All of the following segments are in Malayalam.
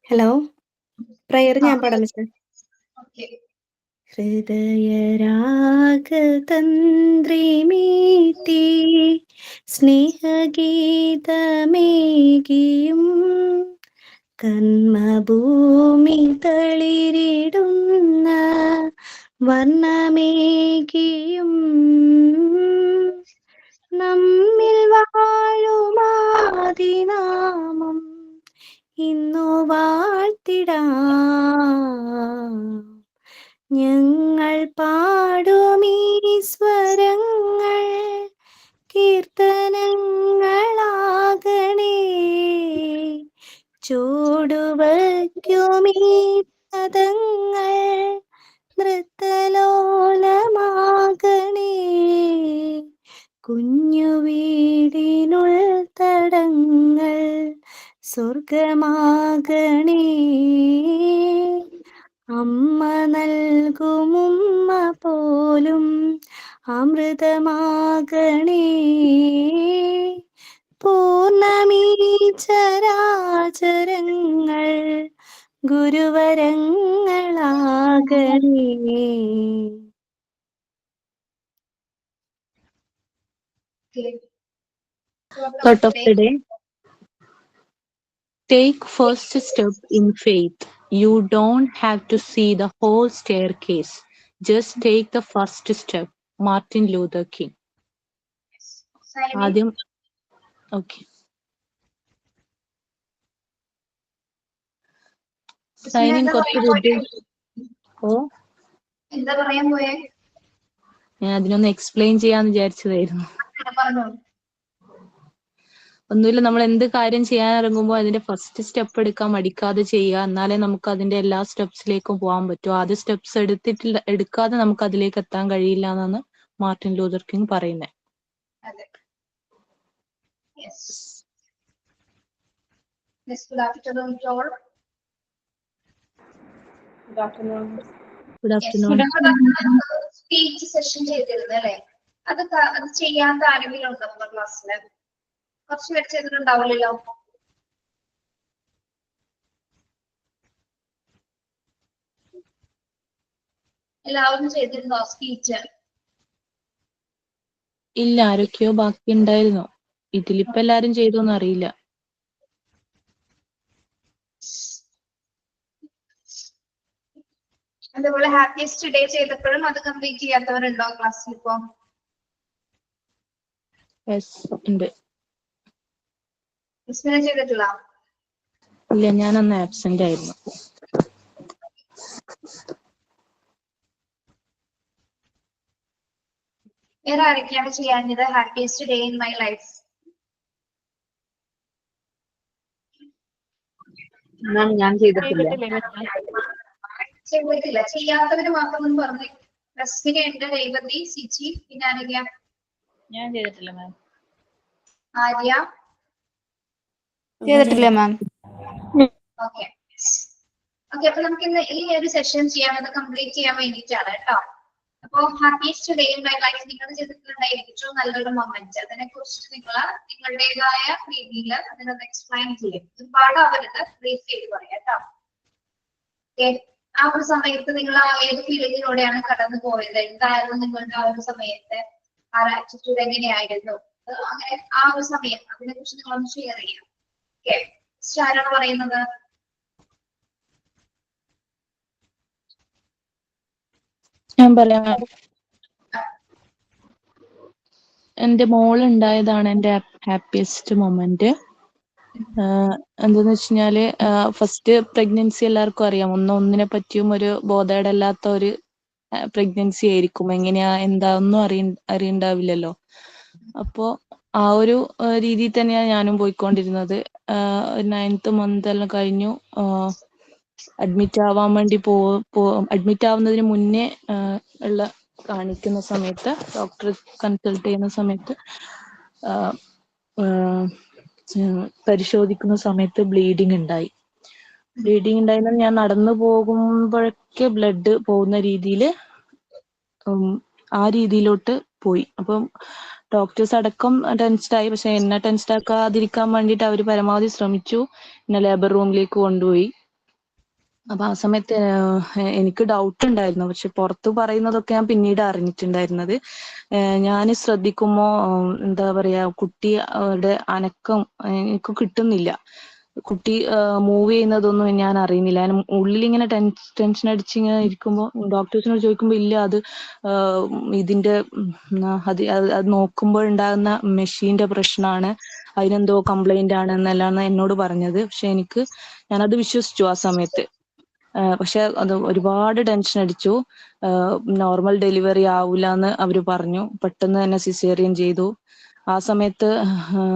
ഹലോ. പ്രയർ ഞാൻ പാടാം മിസ്റ്റർ. ഓക്കെ. ഹൃദയരാഗതന്ത്രിമീട്ടി സ്നേഹഗീതമേകിയും കന്മഭൂമി തളിരിടുന്ന വർണ്ണമേകിയും നമ്മിൽ വാഴുമാതിനാമം ഇന്നു വാഴ്ത്തിടാം. ഞങ്ങൾ പാടുമീ സ്വരങ്ങൾ കീർത്തനങ്ങളാകണേ. ചൂടുവയ്ക്കുമീ പദങ്ങൾ നൃത്തലോലമാകണേ. കുഞ്ഞു വീടിനുൾ തടങ്ങൾ സ്വർഗമാകണേ. അമ്മ നൽകുമുമ്മ പോലും അമൃതമാകണേ. പൂർണ്ണമീ ചരാചരങ്ങൾ ഗുരുവരങ്ങളാകണേ. Thought of the day. Take first step in faith. You don't have to see the whole staircase. Just take the first step. Martin Luther King. ആദ്യം ഓക്കെ. സൈനിങ് കുറച്ച് എന്താ പറയാൻ പോയേ? ഞാൻ അതിനൊന്ന് എക്സ്പ്ലെയിൻ ചെയ്യാന്ന് വിചാരിച്ചതായിരുന്നു. ഒന്നുമില്ല, നമ്മൾ എന്ത് കാര്യം ചെയ്യാൻ ഇറങ്ങുമ്പോൾ അതിന്റെ ഫസ്റ്റ് സ്റ്റെപ്പ് എടുക്കാൻ മടിക്കാതെ ചെയ്യുക. എന്നാലേ നമുക്ക് അതിന്റെ എല്ലാ സ്റ്റെപ്സിലേക്കും പോകാൻ പറ്റൂ. ആദ്യ സ്റ്റെപ്സ് എടുക്കാതെ നമുക്ക് അതിലേക്ക് എത്താൻ കഴിയില്ല എന്നാണ് മാർട്ടിൻ ലൂതർ കിങ് പറയുന്നത്. സ്പീച്ച് സെഷൻ ചെയ്തിരുന്നു അല്ലേ? അത് ചെയ്യാത്ത ആരെങ്കിലും ഉണ്ടോ നമ്മുടെ ക്ലാസ്സില്? കുറച്ച് പേര് ചെയ്തിട്ടുണ്ടാവില്ലല്ലോ. എല്ലാവരും ചെയ്തിരുന്നോ സ്പീച്ച്? ഇല്ല, ആരൊക്കെയോ ബാക്കി ഉണ്ടായിരുന്നു. ഇതിലിപ്പോ എല്ലാരും ചെയ്തോന്ന് അറിയില്ല. അതുപോലെ ഹാപ്പിയസ്റ്റ് ഡേ ചെയ്തപ്പോഴും അത് കംപ്ലീറ്റ് ചെയ്യാത്തവരുണ്ടോ ക്ലാസ്സിൽ ഇപ്പോ? ഉണ്ട്. ചെയ്തിട്ടില്ല? ഇല്ല, ഞാനന്ന് ആബ്സെന്റ് ആയിരുന്നു. വേറെ ആരൊക്കെയാണ് ചെയ്യാഞ്ഞത് happiest day in my life? ഞാൻ ചെയ്തിട്ടില്ല. ചെയ്യാത്തവര് മാത്രം ഒന്ന് പറഞ്ഞു. റസ്മിന ഉണ്ട്, രേവതി, സിജി, പിന്നെ ആര്യ? ഞാൻ ചെയ്തിട്ടില്ല മാം. ആര്യ ചെയ്തിട്ടില്ല മാം. ഓക്കെ. അപ്പൊ നമുക്ക് ഇന്ന് ഈ ഒരു സെഷൻ ചെയ്യാൻ, അത് കംപ്ലീറ്റ് ചെയ്യാൻ വേണ്ടിയിട്ടാണ് കേട്ടോ. അപ്പൊ happiest day in my life നിങ്ങൾ ചെയ്തിട്ടുണ്ടായ ഏറ്റവും നല്ലൊരു മൊമെന്റ്, അതിനെ കുറിച്ച് നിങ്ങളുടേതായ രീതിയിൽ അതിനൊന്ന് എക്സ്പ്ലെയിൻ ചെയ്യും. ഒരുപാട് അവരുത് ബ്രീഫ് ചെയ്ത് പറയാം കേട്ടോ. ആ ഒരു സമയത്ത് നിങ്ങൾ ഏത് ഫീലിങ്ങിലൂടെയാണ് കടന്നു പോയത്? എന്തായിരുന്നു നിങ്ങളുടെ ആ ഒരു സമയത്ത്? ആ ആറ്റിറ്റ്യൂഡ് എങ്ങനെയായിരുന്നു? അങ്ങനെ ആ ഒരു സമയം അതിനെ കുറിച്ച് നിങ്ങളൊന്ന് ഷെയർ ചെയ്യാം. ഓക്കെ, ആരാണ് പറയുന്നത്? ഞാൻ പറയാം. എന്റെ മോളുണ്ടായതാണ് എന്റെ ഹാപ്പിയസ്റ്റ് മൊമെന്റ്. എന്താന്ന് വെച്ചുകഴിഞ്ഞാല് ഫസ്റ്റ് പ്രഗ്നൻസി എല്ലാവർക്കും അറിയാം, ഒന്നിനെ പറ്റിയും ഒരു ബോധേടല്ലാത്ത ഒരു പ്രഗ്നൻസി ആയിരിക്കും. എങ്ങനെയാ എന്താ ഒന്നും അറിയണ്ടാവില്ലല്ലോ. അപ്പോ ആ ഒരു രീതിയിൽ തന്നെയാണ് ഞാനും പോയിക്കൊണ്ടിരുന്നത്. 9th month എല്ലാം കഴിഞ്ഞു. അഡ്മിറ്റ് ആവാൻ വേണ്ടി അഡ്മിറ്റ് ആവുന്നതിന് മുന്നേ ഉള്ള കാണിക്കുന്ന സമയത്ത്, ഡോക്ടർ കൺസൾട്ട് ചെയ്യുന്ന സമയത്ത്, പരിശോധിക്കുന്ന സമയത്ത് ബ്ലീഡിങ് ഉണ്ടായി. ഞാൻ നടന്നു പോകുമ്പോഴൊക്കെ ബ്ലഡ് പോകുന്ന രീതിയിൽ ആ രീതിയിലോട്ട് പോയി. അപ്പം ഡോക്ടേഴ്സ് അടക്കം ടെൻസ്ഡായി. പക്ഷെ എന്നെ ടെൻസ്ഡ് ആക്കാതിരിക്കാൻ വേണ്ടിയിട്ട് അവർ പരമാവധി ശ്രമിച്ചു. എന്നെ ലേബർ റൂമിലേക്ക് കൊണ്ടുപോയി. അപ്പൊ ആ സമയത്ത് എനിക്ക് ഡൗട്ട് ഉണ്ടായിരുന്നു. പക്ഷെ പുറത്ത് പറയുന്നതൊക്കെ ഞാൻ പിന്നീട് അറിഞ്ഞിട്ടുണ്ടായിരുന്നത്. ഞാൻ ശ്രദ്ധിക്കുമ്പോ എന്താ പറയാ, കുട്ടിയുടെ അനക്കം എനിക്ക് കിട്ടുന്നില്ല. കുട്ടി മൂവ് ചെയ്യുന്നതൊന്നും ഞാൻ അറിയുന്നില്ല. ഞാൻ ഉള്ളിലിങ്ങനെ ടെൻഷൻ അടിച്ചിങ്ങനെ ഇരിക്കുമ്പോൾ ഡോക്ടേഴ്സിനോട് ചോദിക്കുമ്പോൾ ഇല്ല, അത് ഇതിന്റെ അത് നോക്കുമ്പോൾ ഉണ്ടാകുന്ന മെഷീന്റെ പ്രശ്നമാണ്, അതിനെന്തോ കംപ്ലൈന്റ് ആണ് എന്നെല്ലാം എന്നോട് പറഞ്ഞത്. പക്ഷെ ഞാനത് വിശ്വസിച്ചു ആ സമയത്ത്. പക്ഷെ അത് ഒരുപാട് ടെൻഷൻ അടിച്ചു. നോർമൽ ഡെലിവറി ആവൂല എന്ന് അവര് പറഞ്ഞു. പെട്ടെന്ന് തന്നെ സിസേറിയൻ ചെയ്തു. ആ സമയത്ത്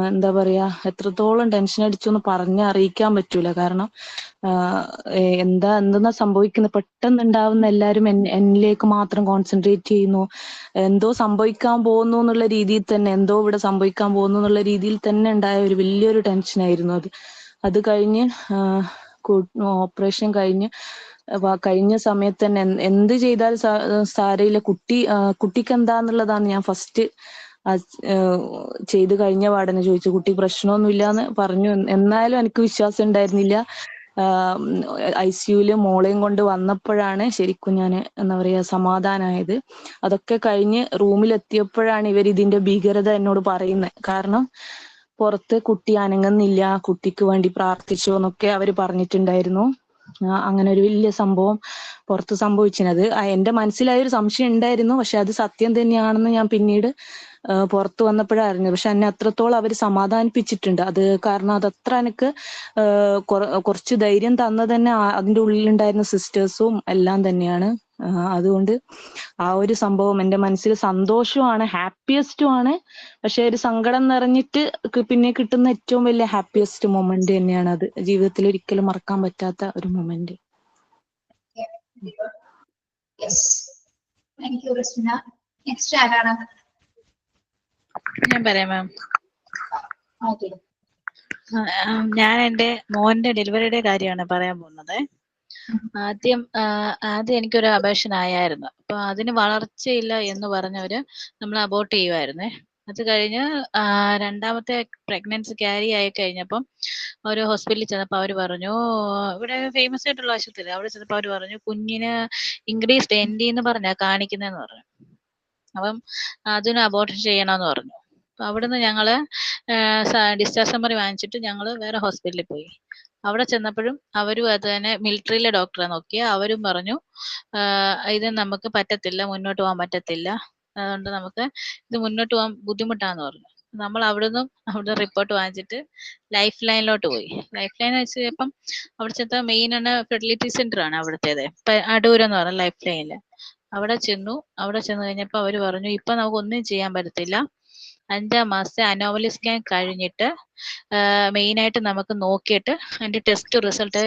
എന്താ പറയാ, എത്രത്തോളം ടെൻഷൻ അടിച്ചു എന്ന് അറിയിക്കാൻ പറ്റൂല. കാരണം എന്തെന്നാ സംഭവിക്കുന്നത്, പെട്ടെന്ന് ഉണ്ടാവുന്ന എല്ലാരും എന്നിലേക്ക് മാത്രം കോൺസെൻട്രേറ്റ് ചെയ്യുന്നു. എന്തോ സംഭവിക്കാൻ പോകുന്നു എന്നുള്ള രീതിയിൽ തന്നെ, എന്തോ ഇവിടെ സംഭവിക്കാൻ പോകുന്നു എന്നുള്ള രീതിയിൽ തന്നെ ഉണ്ടായ ഒരു വലിയൊരു ടെൻഷനായിരുന്നു അത്. അത് കഴിഞ്ഞ് ഓപ്പറേഷൻ കഴിഞ്ഞ സമയത്ത് തന്നെ എന്ത് ചെയ്താലും സാരയില്ല, കുട്ടിക്ക് എന്താന്നുള്ളതാണ് ഞാൻ ഫസ്റ്റ് ചെയ്ത് കഴിഞ്ഞ പാടന്നെ ചോദിച്ചു. കുട്ടി പ്രശ്നമൊന്നുമില്ലാന്ന് പറഞ്ഞു. എന്നാലും എനിക്ക് വിശ്വാസം ഉണ്ടായിരുന്നില്ല. ICUല് മോളെയും കൊണ്ട് വന്നപ്പോഴാണ് ശരിക്കും ഞാൻ എന്താ പറയാ സമാധാനമായത്. അതൊക്കെ കഴിഞ്ഞ് റൂമിലെത്തിയപ്പോഴാണ് ഇവർ ഇതിന്റെ ഭീകരത എന്നോട് പറയുന്നത്. കാരണം പുറത്ത് കുട്ടി അനങ്ങുന്നില്ല, കുട്ടിക്ക് വേണ്ടി പ്രാർത്ഥിച്ചു എന്നൊക്കെ അവര് പറഞ്ഞിട്ടുണ്ടായിരുന്നു. അങ്ങനെ ഒരു വലിയ സംഭവം പുറത്ത് സംഭവിച്ചത്. എന്റെ മനസ്സിലായൊരു സംശയം ഉണ്ടായിരുന്നു. പക്ഷെ അത് സത്യം തന്നെയാണെന്ന് ഞാൻ പിന്നീട് പുറത്തു വന്നപ്പോഴാണ് അറിഞ്ഞത്. പക്ഷെ എന്നെ അത്രത്തോളം അവര് സമാധാനിപ്പിച്ചിട്ടുണ്ട്. അത് കാരണം അതത്ര എനിക്ക് കുറച്ച് ധൈര്യം തന്നത് തന്നെ അതിന്റെ ഉള്ളിലുണ്ടായിരുന്ന സിസ്റ്റേഴ്സും എല്ലാം തന്നെയാണ്. അതുകൊണ്ട് ആ ഒരു സംഭവം എന്റെ മനസ്സിൽ സന്തോഷമാണ്, ഹാപ്പിയസ്റ്റും ആണ്. പക്ഷെ ഒരു സങ്കടം നിറഞ്ഞിട്ട് പിന്നെ കിട്ടുന്ന ഏറ്റവും വലിയ ഹാപ്പിയസ്റ്റ് മൊമെന്റ് തന്നെയാണ് അത്. ജീവിതത്തിൽ ഒരിക്കലും മറക്കാൻ പറ്റാത്ത ഒരു മൊമെന്റ്. നെക്സ്റ്റ് ആരാണ്? ഞാൻ പറയാം മാം. ഞാൻ എൻ്റെ മോന്റെ ഡെലിവറിയുടെ കാര്യമാണ് പറയാൻ പോകുന്നത്. ആദ്യം എനിക്കൊരു അബോർഷൻ ആയായിരുന്നു. അപ്പൊ അതിന് വളർച്ചയില്ല എന്ന് പറഞ്ഞവര് നമ്മൾ അബോർട്ട് ചെയ്യുമായിരുന്നേ. അത് കഴിഞ്ഞ് രണ്ടാമത്തെ പ്രഗ്നൻസി ക്യാരി ആയി കഴിഞ്ഞപ്പം ഒരു ഹോസ്പിറ്റലിൽ ചെന്നപ്പോൾ അവർ പറഞ്ഞു, ഇവിടെ ഫേമസ് ആയിട്ടുള്ള ആശുപത്രി, അവിടെ ചെന്നപ്പോൾ അവർ പറഞ്ഞു കുഞ്ഞിന് ഇൻക്രീസ്ഡ് ND എന്ന് പറഞ്ഞാ കാണിക്കുന്നതെന്ന് പറഞ്ഞു. അപ്പം അതിന് അബോർഷൻ ചെയ്യണമെന്ന് പറഞ്ഞു. അപ്പൊ അവിടുന്ന് ഞങ്ങള് ഡിസ്ചാർജ് സമ്മറി വാങ്ങിച്ചിട്ട് ഞങ്ങള് വേറെ ഹോസ്പിറ്റലിൽ പോയി. അവിടെ ചെന്നപ്പോഴും അവരും അത് തന്നെ മിലിറ്ററിയിലെ ഡോക്ടറെ നോക്കി. അവരും പറഞ്ഞു ഇത് നമുക്ക് പറ്റത്തില്ല, മുന്നോട്ട് പോകാൻ പറ്റത്തില്ല, അതുകൊണ്ട് നമുക്ക് ഇത് മുന്നോട്ട് പോകാൻ ബുദ്ധിമുട്ടാന്ന് പറഞ്ഞു. നമ്മൾ അവിടെ റിപ്പോർട്ട് വാങ്ങിച്ചിട്ട് ലൈഫ് ലൈനിലോട്ട് പോയി. ലൈഫ് ലൈൻ വെച്ചപ്പം അവിടെ മെയിൻ ആണ് ഫെർട്ടിലിറ്റി സെന്റർ ആണ് അവിടുത്തേത്, അടൂർ എന്ന് പറഞ്ഞ ലൈഫ് ലൈനില്. അവിടെ ചെന്നു കഴിഞ്ഞപ്പോൾ അവര് പറഞ്ഞു ഇപ്പൊ നമുക്ക് ഒന്നും ചെയ്യാൻ പറ്റത്തില്ല, 5-ാം മാസത്തെ അനോമലി സ്കാൻ കഴിഞ്ഞിട്ട് മെയിനായിട്ട് നമുക്ക് നോക്കിയിട്ട് അതിന്റെ ടെസ്റ്റ് റിസൾട്ട്,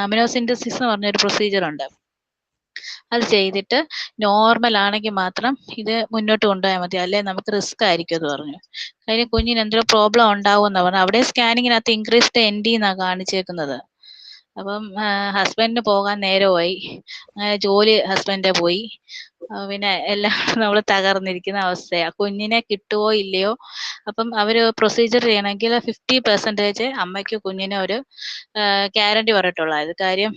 അമിനോസിന്തസിസ് എന്ന് പറഞ്ഞൊരു പ്രൊസീജിയർ ഉണ്ട്, അത് ചെയ്തിട്ട് നോർമൽ ആണെങ്കിൽ മാത്രം ഇത് മുന്നോട്ട് കൊണ്ടുപോയാൽ മതി, അല്ലെ നമുക്ക് റിസ്ക് ആയിരിക്കും എന്ന് പറഞ്ഞു. അതിന് കുഞ്ഞിന് എന്തെങ്കിലും പ്രോബ്ലം ഉണ്ടാവും എന്ന് പറഞ്ഞു. അവിടെ സ്കാനിങ്ങിനകത്ത് ഇൻക്രീസ്ഡ് ND എന്നാണ് കാണിച്ചേക്കുന്നത്. അപ്പം ഹസ്ബൻഡിന് പോകാൻ നേരമായി. അങ്ങനെ ജോലി ഹസ്ബൻഡ് പോയി. പിന്നെ എല്ലാം നമ്മൾ തകർന്നിരിക്കുന്ന അവസ്ഥയാ. കുഞ്ഞിനെ കിട്ടുവോ ഇല്ലയോ. അപ്പം അവര് പ്രൊസീജിയർ ചെയ്യണമെങ്കിൽ 50% അമ്മയ്ക്ക് കുഞ്ഞിനെ ഒരു ഗ്യാരണ്ടി പറഞ്ഞിട്ടുള്ളത്. കാര്യം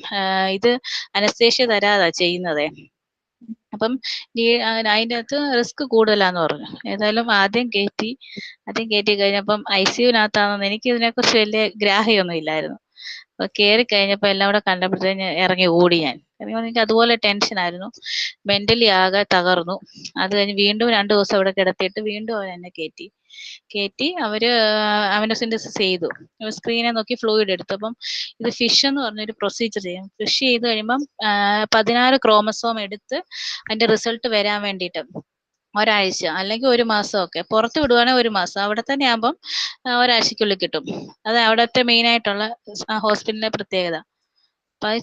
ഇത് അനസ്തേഷ്യ തരാതാ ചെയ്യുന്നതേ. അപ്പം അതിൻ്റെ അകത്ത് റിസ്ക് കൂടുതലാന്ന് പറഞ്ഞു. ഏതായാലും ആദ്യം കയറ്റി കഴിഞ്ഞപ്പം ICUവിനകത്താണെന്ന് എനിക്ക് ഇതിനെക്കുറിച്ച് വലിയ ഗ്രാഹ്യമൊന്നും ഇല്ലായിരുന്നു. അപ്പൊ കയറി കഴിഞ്ഞപ്പോ എല്ലാം കൂടെ കണ്ടപ്പോഴത്തേന് ഇറങ്ങി ഓടി ഞാൻ. എനിക്ക് അതുപോലെ ടെൻഷനായിരുന്നു, മെന്റലി ആകെ തകർന്നു. അത് കഴിഞ്ഞ് വീണ്ടും 2 ദിവസം അവിടെ കിടത്തിയിട്ട് വീണ്ടും അവർ എന്നെ കയറ്റി അവര് അമിനോസിന്തസിസ് ചെയ്തു. സ്ക്രീനെ നോക്കി ഫ്ലൂയിഡ് എടുത്തു. അപ്പം ഇത് ഫിഷ് എന്ന് പറഞ്ഞൊരു പ്രൊസീജിയർ ചെയ്യും. ഫിഷ് ചെയ്ത് കഴിയുമ്പം 16 ക്രോമസോം എടുത്ത് അതിന്റെ റിസൾട്ട് വരാൻ വേണ്ടിയിട്ട് ഒരാഴ്ച അല്ലെങ്കിൽ 1 മാസമൊക്കെ, പുറത്ത് വിടുവാണെങ്കിൽ 1 മാസം, അവിടെ തന്നെ ആകുമ്പം ഒരാഴ്ചക്കുള്ളിൽ കിട്ടും. അത് അവിടുത്തെ മെയിൻ ആയിട്ടുള്ള ഹോസ്പിറ്റലിന്റെ പ്രത്യേകത. അപ്പൊ അത്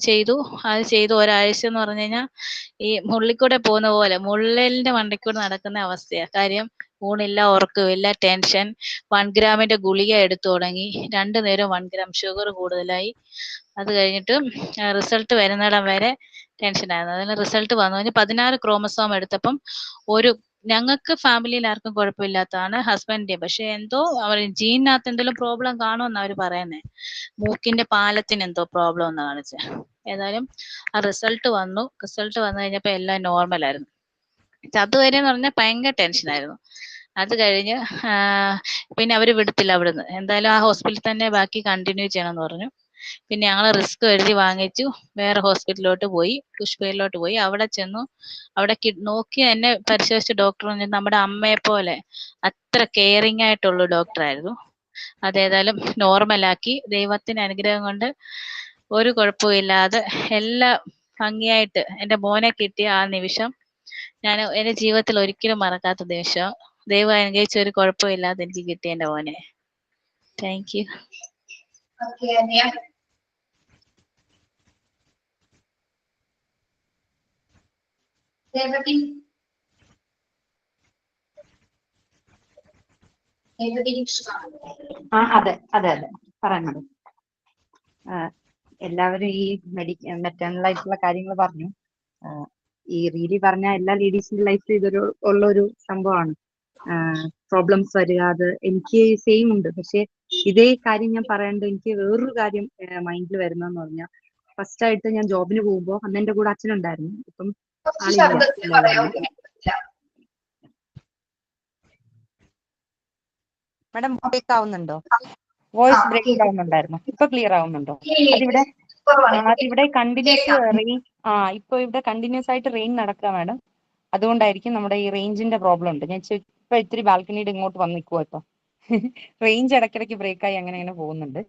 ചെയ്തു ഒരാഴ്ച എന്ന് പറഞ്ഞു കഴിഞ്ഞാൽ ഈ മുള്ളിക്കൂടെ പോകുന്ന പോലെ മുള്ളലിന്റെ മണ്ടയ്ക്കൂടെ നടക്കുന്ന അവസ്ഥയാണ്. കാര്യം ഊണില്ല, ഉറക്കമില്ല, ടെൻഷൻ. 1 ഗ്രാമിന്റെ ഗുളിക എടുത്തു തുടങ്ങി. 2 നേരം 1 ഗ്രാം ഷുഗർ കൂടുതലായി. അത് കഴിഞ്ഞിട്ട് റിസൾട്ട് വരുന്നിടം വരെ ടെൻഷനായിരുന്നു. അതിന് റിസൾട്ട് വന്നു കഴിഞ്ഞ് 16 ക്രോമസോം എടുത്തപ്പം ഞങ്ങൾക്ക് ഫാമിലിയിൽ ആർക്കും കുഴപ്പമില്ലാത്തതാണ്, ഹസ്ബൻഡിന്റെ. പക്ഷെ എന്തോ അവർ ജീനിനകത്ത് എന്തെങ്കിലും പ്രോബ്ലം കാണുമെന്ന് അവർ പറയുന്നത്. മൂക്കിന്റെ പാലത്തിന് എന്തോ പ്രോബ്ലം എന്ന് കാണിച്ചത്. ഏതായാലും ആ റിസൾട്ട് വന്നു. റിസൾട്ട് വന്നു കഴിഞ്ഞപ്പോൾ എല്ലാം നോർമൽ ആയിരുന്നു. അതുവരെ എന്ന് പറഞ്ഞാൽ ഭയങ്കര ടെൻഷനായിരുന്നു. അത് കഴിഞ്ഞ് പിന്നെ അവർ വിടത്തില്ല അവിടുന്ന്. എന്തായാലും ആ ഹോസ്പിറ്റലിൽ തന്നെ ബാക്കി കണ്ടിന്യൂ ചെയ്യണമെന്ന് പറഞ്ഞു. പിന്നെ ഞങ്ങൾ റിസ്ക് എഴുതി വാങ്ങിച്ചു. വേറെ ഹോസ്പിറ്റലിലോട്ട് പോയി, പുഷ്പയിലോട്ട് പോയി. അവിടെ ചെന്നു. അവിടെ നോക്കി എന്നെ പരിശോധിച്ച ഡോക്ടർ പറഞ്ഞു നമ്മുടെ അമ്മയെ പോലെ അത്ര കെയറിങ് ആയിട്ടുള്ള ഡോക്ടറായിരുന്നു. അതേതായാലും നോർമലാക്കി. ദൈവത്തിന്റെ അനുഗ്രഹം കൊണ്ട് ഒരു കുഴപ്പവും ഇല്ലാതെ എല്ലാം ഭംഗിയായിട്ട് എൻ്റെ മോനെ കിട്ടിയ ആ നിമിഷം ഞാൻ എൻ്റെ ജീവിതത്തിൽ ഒരിക്കലും മറക്കാത്ത നിമിഷം. ദൈവം അനുഗ്രഹിച്ച ഒരു കുഴപ്പവും ഇല്ലാതെ എനിക്ക് കിട്ടിയ എൻ്റെ മോനെ. Thank you. Okay, Anya. Revathi. Revathi Krishna. അതെ അതെ അതെ പറയാം madam. എല്ലാവരും ഈ മെറ്റേണൽ ആയിട്ടുള്ള കാര്യങ്ങൾ പറഞ്ഞു. ഈ രീതി പറഞ്ഞ എല്ലാ ലേഡീസിന്റെ ലൈഫിൽ ഇതൊരു ഉള്ളൊരു സംഭവമാണ്. പ്രോബ്ലംസ് വരിക, അത് എനിക്ക് സെയിം ഉണ്ട്. പക്ഷെ ഇതേ കാര്യം ഞാൻ പറയേണ്ടത് എനിക്ക് വേറൊരു കാര്യം മൈൻഡിൽ വരുന്നതെന്ന് പറഞ്ഞാൽ, ഫസ്റ്റ് ആയിട്ട് ഞാൻ ജോബിന് പോകുമ്പോൾ അന്ന് എന്റെ കൂടെ അച്ഛനുണ്ടായിരുന്നു. ഇപ്പം ആളില്ല. ശബ്ദത്തിൽ പറയാമോ? മാഡം ബ്രേക്ക് ആവുന്നുണ്ടോ? വോയിസ് ബ്രേക്ക് ആവുന്നുണ്ടായിരുന്നു. ഇപ്പൊ ക്ലിയർ ആവുന്നുണ്ടോ? അതിവിടെ കണ്ടിന്യൂസ് റെയിൻ. ഇപ്പൊ ഇവിടെ കണ്ടിന്യൂസ് ആയിട്ട് റെയിൻ നടക്കുക മാഡം. അതുകൊണ്ടായിരിക്കും നമ്മുടെ ഈ റേഞ്ചിന്റെ പ്രോബ്ലം ഉണ്ട്. ഞാൻ ഇപ്പൊ ഇത്തിരി ബാൽക്കണിയുടെ ഇങ്ങോട്ട് വന്ന് നിൽക്കുവാ. ഇപ്പൊ റേഞ്ച് ഇടയ്ക്കിടയ്ക്ക് ബ്രേക്കായി അങ്ങനെ പോകുന്നുണ്ട്.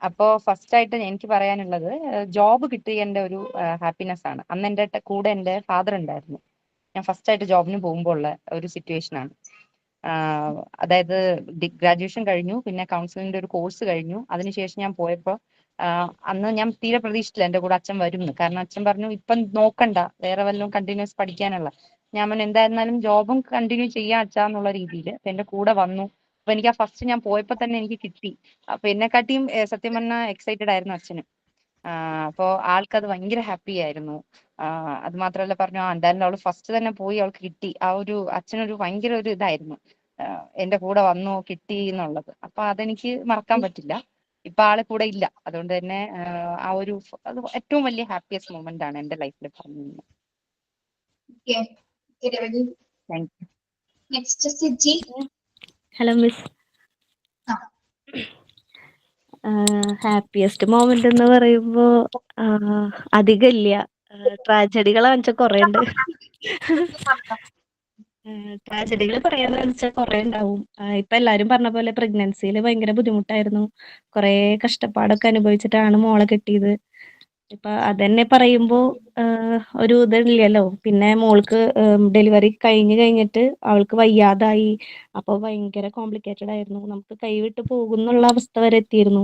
അപ്പോ ഫസ്റ്റ് ആയിട്ട് എനിക്ക് പറയാനുള്ളത്, ജോബ് കിട്ടിയതിന്റെ ഒരു ഹാപ്പിനെസ് ആണ്. അന്ന് എന്റെ കൂടെ എന്റെ ഫാദർ ഉണ്ടായിരുന്നു. ഞാൻ ഫസ്റ്റ് ആയിട്ട് ജോബിന് പോകുമ്പോൾ ഉള്ള ഒരു സിറ്റുവേഷൻ ആണ്. അതായത് ഗ്രാജുവേഷൻ കഴിഞ്ഞു, പിന്നെ കൗൺസിലിംഗിന്റെ ഒരു കോഴ്സ് കഴിഞ്ഞു. അതിനുശേഷം ഞാൻ പോയപ്പോൾ അന്ന് ഞാൻ തീരെ പ്രതീക്ഷിച്ചില്ല എന്റെ കൂടെ അച്ഛൻ വരുന്നു. കാരണം അച്ഛൻ പറഞ്ഞു ഇപ്പം നോക്കണ്ട, വേറെ വല്ലതും കണ്ടിന്യൂസ് പഠിക്കാനുള്ള. ഞാൻ പറഞ്ഞു എന്തായിരുന്നാലും ജോബും കണ്ടിന്യൂ ചെയ്യാൻ അച്ഛാന്നുള്ള രീതിയിൽ എന്റെ കൂടെ വന്നു. അപ്പൊ എനിക്ക് ആ ഫസ്റ്റ് ഞാൻ പോയപ്പോ തന്നെ എനിക്ക് കിട്ടി. അപ്പൊ എന്നെക്കാട്ടിയും സത്യം പറഞ്ഞാൽ എക്സൈറ്റഡ് ആയിരുന്നു അച്ഛനും. അപ്പോ ആൾക്കത് ഭയങ്കര ഹാപ്പി ആയിരുന്നു. അത് മാത്രമല്ല പറഞ്ഞു എന്തായാലും അവള് ഫസ്റ്റ് തന്നെ പോയി, അവൾക്ക് കിട്ടി. ആ ഒരു അച്ഛനൊരു ഭയങ്കര ഒരു ഇതായിരുന്നു, എന്റെ കൂടെ വന്നു കിട്ടി എന്നുള്ളത്. അപ്പൊ അതെനിക്ക് മറക്കാൻ പറ്റില്ല. ഇപ്പൊ ആള് കൂടെ ഇല്ല. അതുകൊണ്ട് തന്നെ ആ ഒരു അത് ഏറ്റവും വലിയ ഹാപ്പിയസ്റ്റ് മൊമെന്റ് ആണ് എന്റെ ലൈഫിൽ പറഞ്ഞു. Thank you. നെക്സ്റ്റ് സിജി. Hello miss. ഹാപ്പിയസ്റ്റ് മൊമെന്റ് എന്ന് പറയുമ്പോ അധികമില്ല. ട്രാജഡികളാന്ന് വെച്ചാൽ കുറെ ഉണ്ട്. ട്രാജഡികൾ പറയാന്ന് വെച്ചാൽ കുറെ ഉണ്ടാവും. ഇപ്പൊ എല്ലാരും പറഞ്ഞ പോലെ പ്രഗ്നൻസിയിൽ ഭയങ്കര ബുദ്ധിമുട്ടായിരുന്നു. കുറെ കഷ്ടപ്പാടൊക്കെ അനുഭവിച്ചിട്ടാണ് മോളെ കിട്ടിയത്. ഇപ്പൊ അതന്നെ പറയുമ്പോ ഒരു ഇതില്ലല്ലോ. പിന്നെ മോൾക്ക് ഡെലിവറി കഴിഞ്ഞിട്ട് അവൾക്ക് വയ്യാതായി. അപ്പൊ ഭയങ്കര കോംപ്ലിക്കേറ്റഡ് ആയിരുന്നു. നമുക്ക് കൈവിട്ട് പോകുന്നുള്ള അവസ്ഥ വരെ എത്തിയിരുന്നു.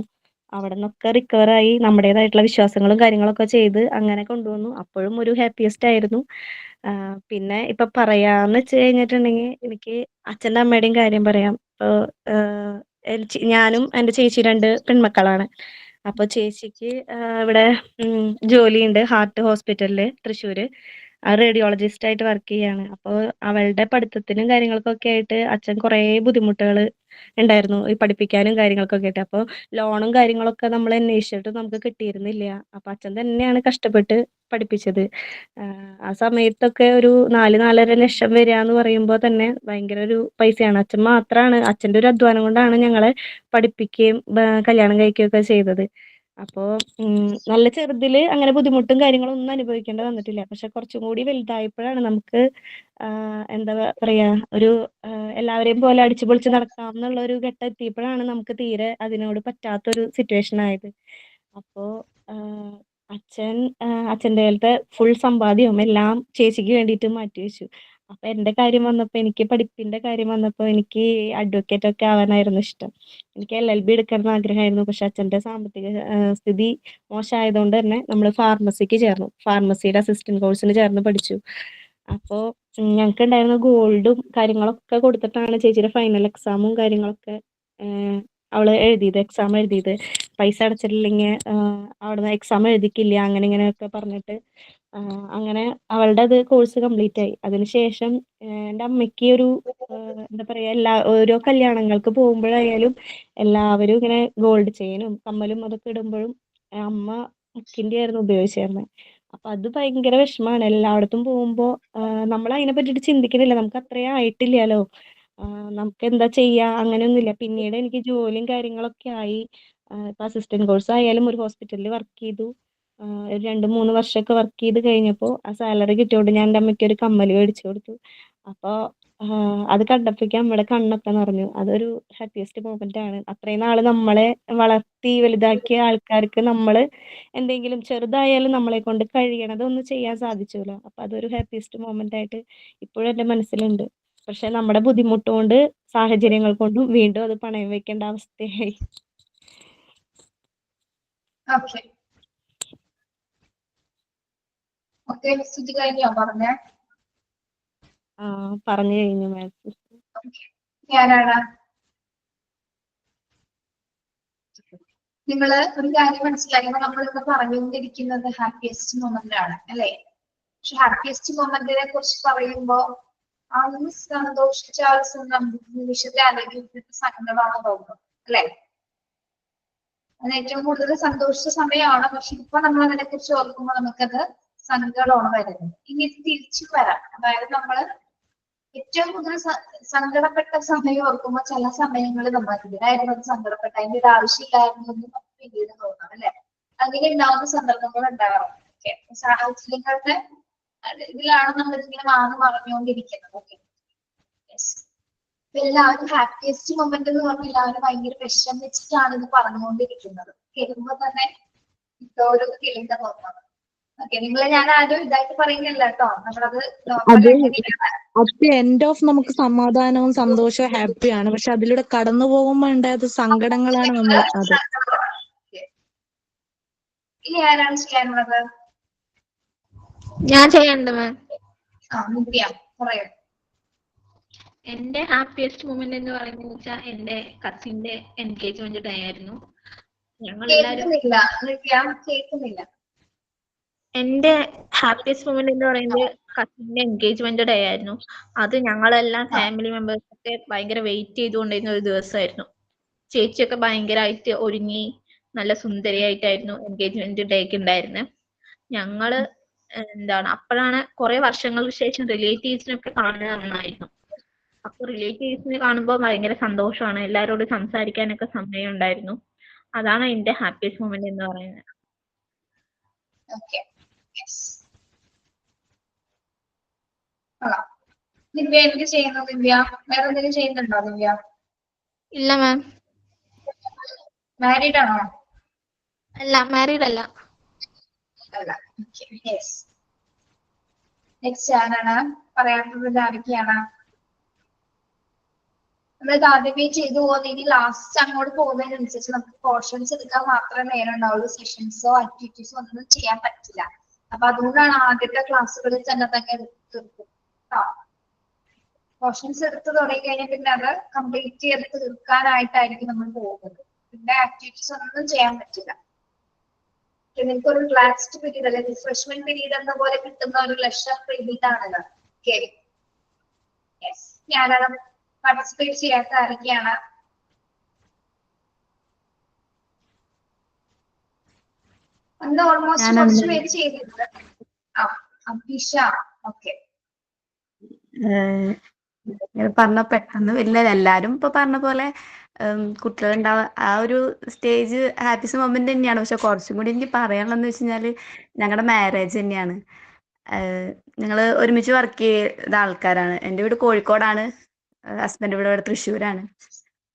അവിടെ നിന്നൊക്കെ റിക്കവർ ആയി നമ്മുടേതായിട്ടുള്ള വിശ്വാസങ്ങളും കാര്യങ്ങളൊക്കെ ചെയ്ത് അങ്ങനെ കൊണ്ടുവന്നു. അപ്പോഴും ഒരു ഹാപ്പിയസ്റ്റ് ആയിരുന്നു. പിന്നെ ഇപ്പൊ പറയാന്ന് വെച്ച് കഴിഞ്ഞിട്ടുണ്ടെങ്കിൽ എനിക്ക് അച്ഛൻ്റെ അമ്മയുടെയും കാര്യം പറയാം. ഇപ്പൊ ഞാനും എൻ്റെ ചേച്ചി 2 പെൺമക്കളാണ്. അപ്പൊ ചേച്ചിക്ക് ഇവിടെ ജോലിയുണ്ട് ഹാർട്ട് ഹോസ്പിറ്റലില് തൃശ്ശൂര്. റേഡിയോളജിസ്റ്റ് ആയിട്ട് വർക്ക് ചെയ്യാണ്. അപ്പോൾ അവളുടെ പഠിത്തത്തിനും കാര്യങ്ങൾക്കൊക്കെ ആയിട്ട് അച്ഛൻ കുറേ ബുദ്ധിമുട്ടുകൾ ഉണ്ടായിരുന്നു, ഈ പഠിപ്പിക്കാനും കാര്യങ്ങൾക്കൊക്കെ ആയിട്ട്. അപ്പോൾ ലോണും കാര്യങ്ങളൊക്കെ നമ്മൾ അന്വേഷിച്ചിട്ട് നമുക്ക് കിട്ടിയിരുന്നില്ല. അപ്പൊ അച്ഛൻ തന്നെയാണ് കഷ്ടപ്പെട്ട് പഠിപ്പിച്ചത്. ആ സമയത്തൊക്കെ ഒരു 4-4.5 ലക്ഷം വരിക എന്ന് പറയുമ്പോൾ തന്നെ ഭയങ്കര ഒരു പൈസയാണ്. അച്ഛൻ മാത്രമാണ്, അച്ഛൻ്റെ ഒരു അധ്വാനം കൊണ്ടാണ് ഞങ്ങളെ പഠിപ്പിക്കുകയും കല്യാണം കഴിക്കുകയൊക്കെ ചെയ്തത്. അപ്പോ നല്ല ചെറുതില് അങ്ങനെ ബുദ്ധിമുട്ടും കാര്യങ്ങളും ഒന്നും അനുഭവിക്കേണ്ടി വന്നിട്ടില്ല. പക്ഷെ കുറച്ചും കൂടി വലുതായപ്പോഴാണ് നമുക്ക് എന്താ പറയാ ഒരു എല്ലാവരെയും പോലെ അടിച്ചു പൊളിച്ച് നടക്കാം എന്നുള്ള ഒരു ഘട്ടം എത്തിയപ്പോഴാണ് നമുക്ക് തീരെ അതിനോട് പറ്റാത്തൊരു സിറ്റുവേഷൻ ആയത്. അപ്പോ അച്ഛൻ്റെ കയ്യിലത്തെ ഫുൾ സമ്പാദ്യവും എല്ലാം ചേച്ചിക്ക് വേണ്ടിയിട്ട് മാറ്റി വെച്ചു. അപ്പൊ എന്റെ കാര്യം വന്നപ്പോ, എനിക്ക് പഠിപ്പിന്റെ കാര്യം വന്നപ്പോ എനിക്ക് അഡ്വക്കേറ്റ് ഒക്കെ ആവാനായിരുന്നു ഇഷ്ടം. എനിക്ക് LLB എടുക്കണം ആഗ്രഹമായിരുന്നു. പക്ഷെ അച്ഛന്റെ സാമ്പത്തിക സ്ഥിതി മോശമായതുകൊണ്ട് തന്നെ നമ്മൾ ഫാർമസിക്ക് ചേർന്നു. ഫാർമസിയുടെ അസിസ്റ്റന്റ് കോഴ്സിന് ചേർന്ന് പഠിച്ചു. അപ്പോൾ ഞങ്ങൾക്ക് ഉണ്ടായിരുന്ന ഗോൾഡും കാര്യങ്ങളൊക്കെ കൊടുത്തിട്ടാണ് ചേച്ചിയുടെ ഫൈനൽ എക്സാമും കാര്യങ്ങളൊക്കെ അവള് എക്സാം എഴുതിയത്. പൈസ അടച്ചിട്ടില്ലെങ്കിൽ അവിടുന്ന് എക്സാം എഴുതിക്കില്ല, അങ്ങനെ ഇങ്ങനെയൊക്കെ പറഞ്ഞിട്ട് അങ്ങനെ അവളുടെ അത് കോഴ്സ് കംപ്ലീറ്റ് ആയി. അതിനുശേഷം എൻ്റെ അമ്മയ്ക്ക് ഒരു എന്താ പറയാ, ഓരോ കല്യാണങ്ങൾക്ക് പോകുമ്പോഴായാലും എല്ലാവരും ഇങ്ങനെ ഗോൾഡ് ചെയിനും കമ്മലും അതൊക്കെ ഇടുമ്പോഴും അമ്മ മുക്കിന്റെ ആയിരുന്നു ഉപയോഗിച്ചിരുന്നത്. അപ്പൊ അത് ഭയങ്കര വിഷമാണ്. എല്ലായിടത്തും പോകുമ്പോ നമ്മൾ അതിനെ പറ്റിയിട്ട് ചിന്തിക്കുന്നില്ല. നമുക്ക് അത്രയും ആയിട്ടില്ലല്ലോ. നമുക്ക് എന്താ ചെയ്യാ അങ്ങനെയൊന്നുമില്ല. പിന്നീട് എനിക്ക് ജോലിയും കാര്യങ്ങളൊക്കെ ആയി. ഇപ്പൊ അസിസ്റ്റന്റ് കോഴ്സ് ആയാലും ഒരു ഹോസ്പിറ്റലിൽ വർക്ക് ചെയ്തു. ഒരു 2-3 വർഷമൊക്കെ വർക്ക് ചെയ്ത് കഴിഞ്ഞപ്പോൾ ആ സാലറി കിട്ടിയോണ്ട് ഞാൻ എൻ്റെ അമ്മയ്ക്ക് ഒരു കമ്മല് മേടിച്ചു കൊടുത്തു. അപ്പൊ അത് കണ്ടപ്പോഴേക്കും അമ്മയുടെ കണ്ണൊക്കെ നിറഞ്ഞു. അതൊരു ഹാപ്പിയസ്റ്റ് മൊമെന്റ് ആണ്. അത്രയും നാള് നമ്മളെ വളർത്തി വലുതാക്കിയ ആൾക്കാർക്ക് നമ്മള് എന്തെങ്കിലും ചെറുതായാലും നമ്മളെ കൊണ്ട് കഴിയണതൊന്ന് ചെയ്യാൻ സാധിച്ചൂല. അപ്പൊ അതൊരു ഹാപ്പിയസ്റ്റ് മൊമെന്റ് ആയിട്ട് ഇപ്പോഴും എൻ്റെ മനസ്സിലുണ്ട്. പക്ഷെ നമ്മുടെ ബുദ്ധിമുട്ട് കൊണ്ട് സാഹചര്യങ്ങൾ കൊണ്ടും വീണ്ടും അത് പണയം വെക്കേണ്ട അവസ്ഥയായി. ഓക്കെ ഓക്കെ സ്ഥിതി കഴിഞ്ഞോ പറഞ്ഞേ? പറഞ്ഞു കഴിഞ്ഞു മാം. ഞാനാണ്. നിങ്ങള് ഒരു കാര്യം മനസ്സിലാക്കുമ്പോൾ നമ്മളിവിടെ പറഞ്ഞുകൊണ്ടിരിക്കുന്നത് ഹാപ്പിയസ്റ്റ് മൊമെന്റ് ആണ് അല്ലെ? പക്ഷെ ഹാപ്പിയസ്റ്റ് മൊമെന്റിനെ കുറിച്ച് പറയുമ്പോ ആ ഒന്ന് സന്തോഷിച്ച ആ നിമിഷത്തെ അല്ലെങ്കിൽ സങ്കടമാണ് തോന്നുന്നത് അല്ലെ? അത് ഏറ്റവും കൂടുതൽ സന്തോഷിച്ച സമയമാണ്. പക്ഷെ ഇപ്പൊ നമ്മൾ അതിനെ കുറിച്ച് ഓർക്കുമ്പോൾ നമുക്കത് സങ്കടമാണ് വരുന്നത്. ഇനി ഇത് തിരിച്ചു വരാം. അതായത് നമ്മള് ഏറ്റവും കൂടുതൽ സങ്കടപ്പെട്ട സമയം ഓർക്കുമ്പോൾ ചില സമയങ്ങളിൽ നമ്മൾ ഇതിനായിരുന്നു അത് സങ്കടപ്പെട്ട അതിന്റെ ഒരു ആവശ്യമില്ലായിരുന്നു എന്ന് നമുക്ക് പിന്നീട് തോന്നാം അല്ലെ? അങ്ങനെ ഉണ്ടാവുന്ന സന്ദർഭങ്ങൾ ഉണ്ടാവാറുണ്ട്. ഓക്കെ സാഹചര്യങ്ങളുടെ ഇതിലാണ് നമ്മൾ ഇങ്ങനെ മറഞ്ഞുകൊണ്ടിരിക്കുന്നത്. ഓക്കെ എല്ലാവരും ഹാപ്പിയസ്റ്റ് മൊമെന്റ് എന്ന് പറഞ്ഞാൽ എല്ലാവരും ഭയങ്കര വിഷമിച്ചിട്ടാണ് ഇത് പറഞ്ഞുകൊണ്ടിരിക്കുന്നത്. കേൾക്കുമ്പോ തന്നെ ഒരു കിളിന്റെ തോന്നുന്നത്. ഓക്കെ നിങ്ങളെ ഞാൻ ആരും ഇതായിട്ട് പറയുന്നില്ല കേട്ടോ. നമ്മളത് അത് അറ്റ് എൻഡ് ഓഫ് നമുക്ക് സമാധാനവും സന്തോഷവും ഹാപ്പിയാണ്. പക്ഷെ അതിലൂടെ കടന്നു പോകുമ്പോ ഉണ്ടായത് സങ്കടങ്ങളാണ് നമ്മൾ അത്. ഇനി ആരാണ് ചെയ്യാനുള്ളത്? ഞാൻ ചെയ്യണ്ട മാം. നിത്യ പറയൂ. എന്റെ ഹാപ്പിയസ്റ്റ് മൊമെന്റ് എന്ന് പറയുന്നത് വെച്ചാൽ എന്റെ കസിന്റെ എൻഗേജ്മെന്റ് ഡേ ആയിരുന്നു. ഞങ്ങൾ എല്ലാവരും കേൾക്കുന്നില്ല. എന്റെ ഹാപ്പിയസ്റ്റ് മൊമെന്റ് എന്ന് പറയുന്നത് കസിന്റെ എൻഗേജ്മെന്റ് ഡേ ആയിരുന്നു. അത് ഞങ്ങളെല്ലാം ഫാമിലി മെമ്പേഴ്സ് ഒക്കെ ഭയങ്കര വെയിറ്റ് ചെയ്തുകൊണ്ടിരുന്ന ഒരു ദിവസമായിരുന്നു. ചേച്ചിയൊക്കെ ഭയങ്കരമായിട്ട് ഒരുങ്ങി നല്ല സുന്ദരിയായിട്ടായിരുന്നു എൻഗേജ്മെന്റ് ഡേക്ക് ഉണ്ടായിരുന്നത്. ഞങ്ങള് അപ്പോഴാണ് കുറെ വർഷങ്ങൾക്ക് ശേഷം റിലേറ്റീവ്സിനൊക്കെ കാണുന്നത് നന്നായിരുന്നു. അപ്പൊ റിലേറ്റീവ്സിനെ കാണുമ്പോൾ ഭയങ്കര സന്തോഷമാണ്. എല്ലാവരോടും സംസാരിക്കാനൊക്കെ സമയം ഉണ്ടായിരുന്നു. അതാണ് എന്റെ ഹാപ്പിയസ്റ്റ് മൊമെന്റ് എന്ന് പറയുന്നത്. ദിവ്യ എന്ത് ചെയ്യുന്നു? ദിവ്യ വേറെ എന്തെങ്കിലും ചെയ്യുന്നുണ്ടോ? ദിവ്യ ഇല്ല മാം. മാരീഡ് ആണോ? അല്ല, മാരീഡ് അല്ല. നെക്സ്റ്റ് ആരാണ് പറയാനുള്ളത്? ആരൊക്കെയാണ്? നമ്മൾ ആദ്യമേ ചെയ്തു പോകുന്ന ഇനി ലാസ്റ്റ് അങ്ങോട്ട് പോകുന്നതിനനുസരിച്ച് നമുക്ക് പോർഷൻസ് എടുക്കാൻ മാത്രമേ നേരം ഉണ്ടാവുള്ളൂ. സെഷൻസോ ആക്ടിവിറ്റീസോ ഒന്നും ചെയ്യാൻ പറ്റില്ല. അപ്പൊ അതുകൊണ്ടാണ് ആദ്യത്തെ ക്ലാസ്സുകളിൽ തന്നെ തീർക്കും. പോർഷൻസ് എടുത്ത് തുടങ്ങി കഴിഞ്ഞാൽ പിന്നെ അത് കംപ്ലീറ്റ് ചെയ്ത് തീർക്കാനായിട്ടായിരിക്കും നമ്മൾ പോകുന്നത്. പിന്നെ ആക്ടിവിറ്റീസ് ഒന്നും ചെയ്യാൻ പറ്റില്ല. നിങ്ങൾക്ക് ഒരു റിലാക്സ്ഡ് പീരീഡ് അല്ലെങ്കിൽ റിഫ്രഷ്മെന്റ് പീരീഡ് എന്ന പോലെ കിട്ടുന്ന ഒരു ലക്ഷർ പീരീഡ് ആണല്ലോ. ഞാനാണ് പാർട്ടിസിപ്പേറ്റ് ചെയ്യാത്ത ആരൊക്കെയാണ്? അന്ന് ഓൾമോസ്റ്റ് കുറച്ച് പേര് ചെയ്തിട്ടുണ്ട്. അഭിഷ ഓക്കെ. പറഞ്ഞ പെട്ടെന്ന് ഇല്ല, എല്ലാരും ഇപ്പൊ പറഞ്ഞ പോലെ കുട്ടികളുണ്ടാവുക ആ ഒരു സ്റ്റേജ് ഹാപ്പിയസ്റ്റ് മൊമെന്റ് തന്നെയാണ്. പക്ഷെ കുറച്ചും കൂടി എനിക്ക് പറയാനുള്ളതെന്ന് വെച്ച് കഴിഞ്ഞാല് ഞങ്ങളുടെ മാരേജ് തന്നെയാണ്. ഞങ്ങൾ ഒരുമിച്ച് വർക്ക് ചെയ്ത ആൾക്കാരാണ്. എൻ്റെ വീട് കോഴിക്കോടാണ്, ഹസ്ബൻഡ് വീട് ഇവിടെ തൃശ്ശൂരാണ്.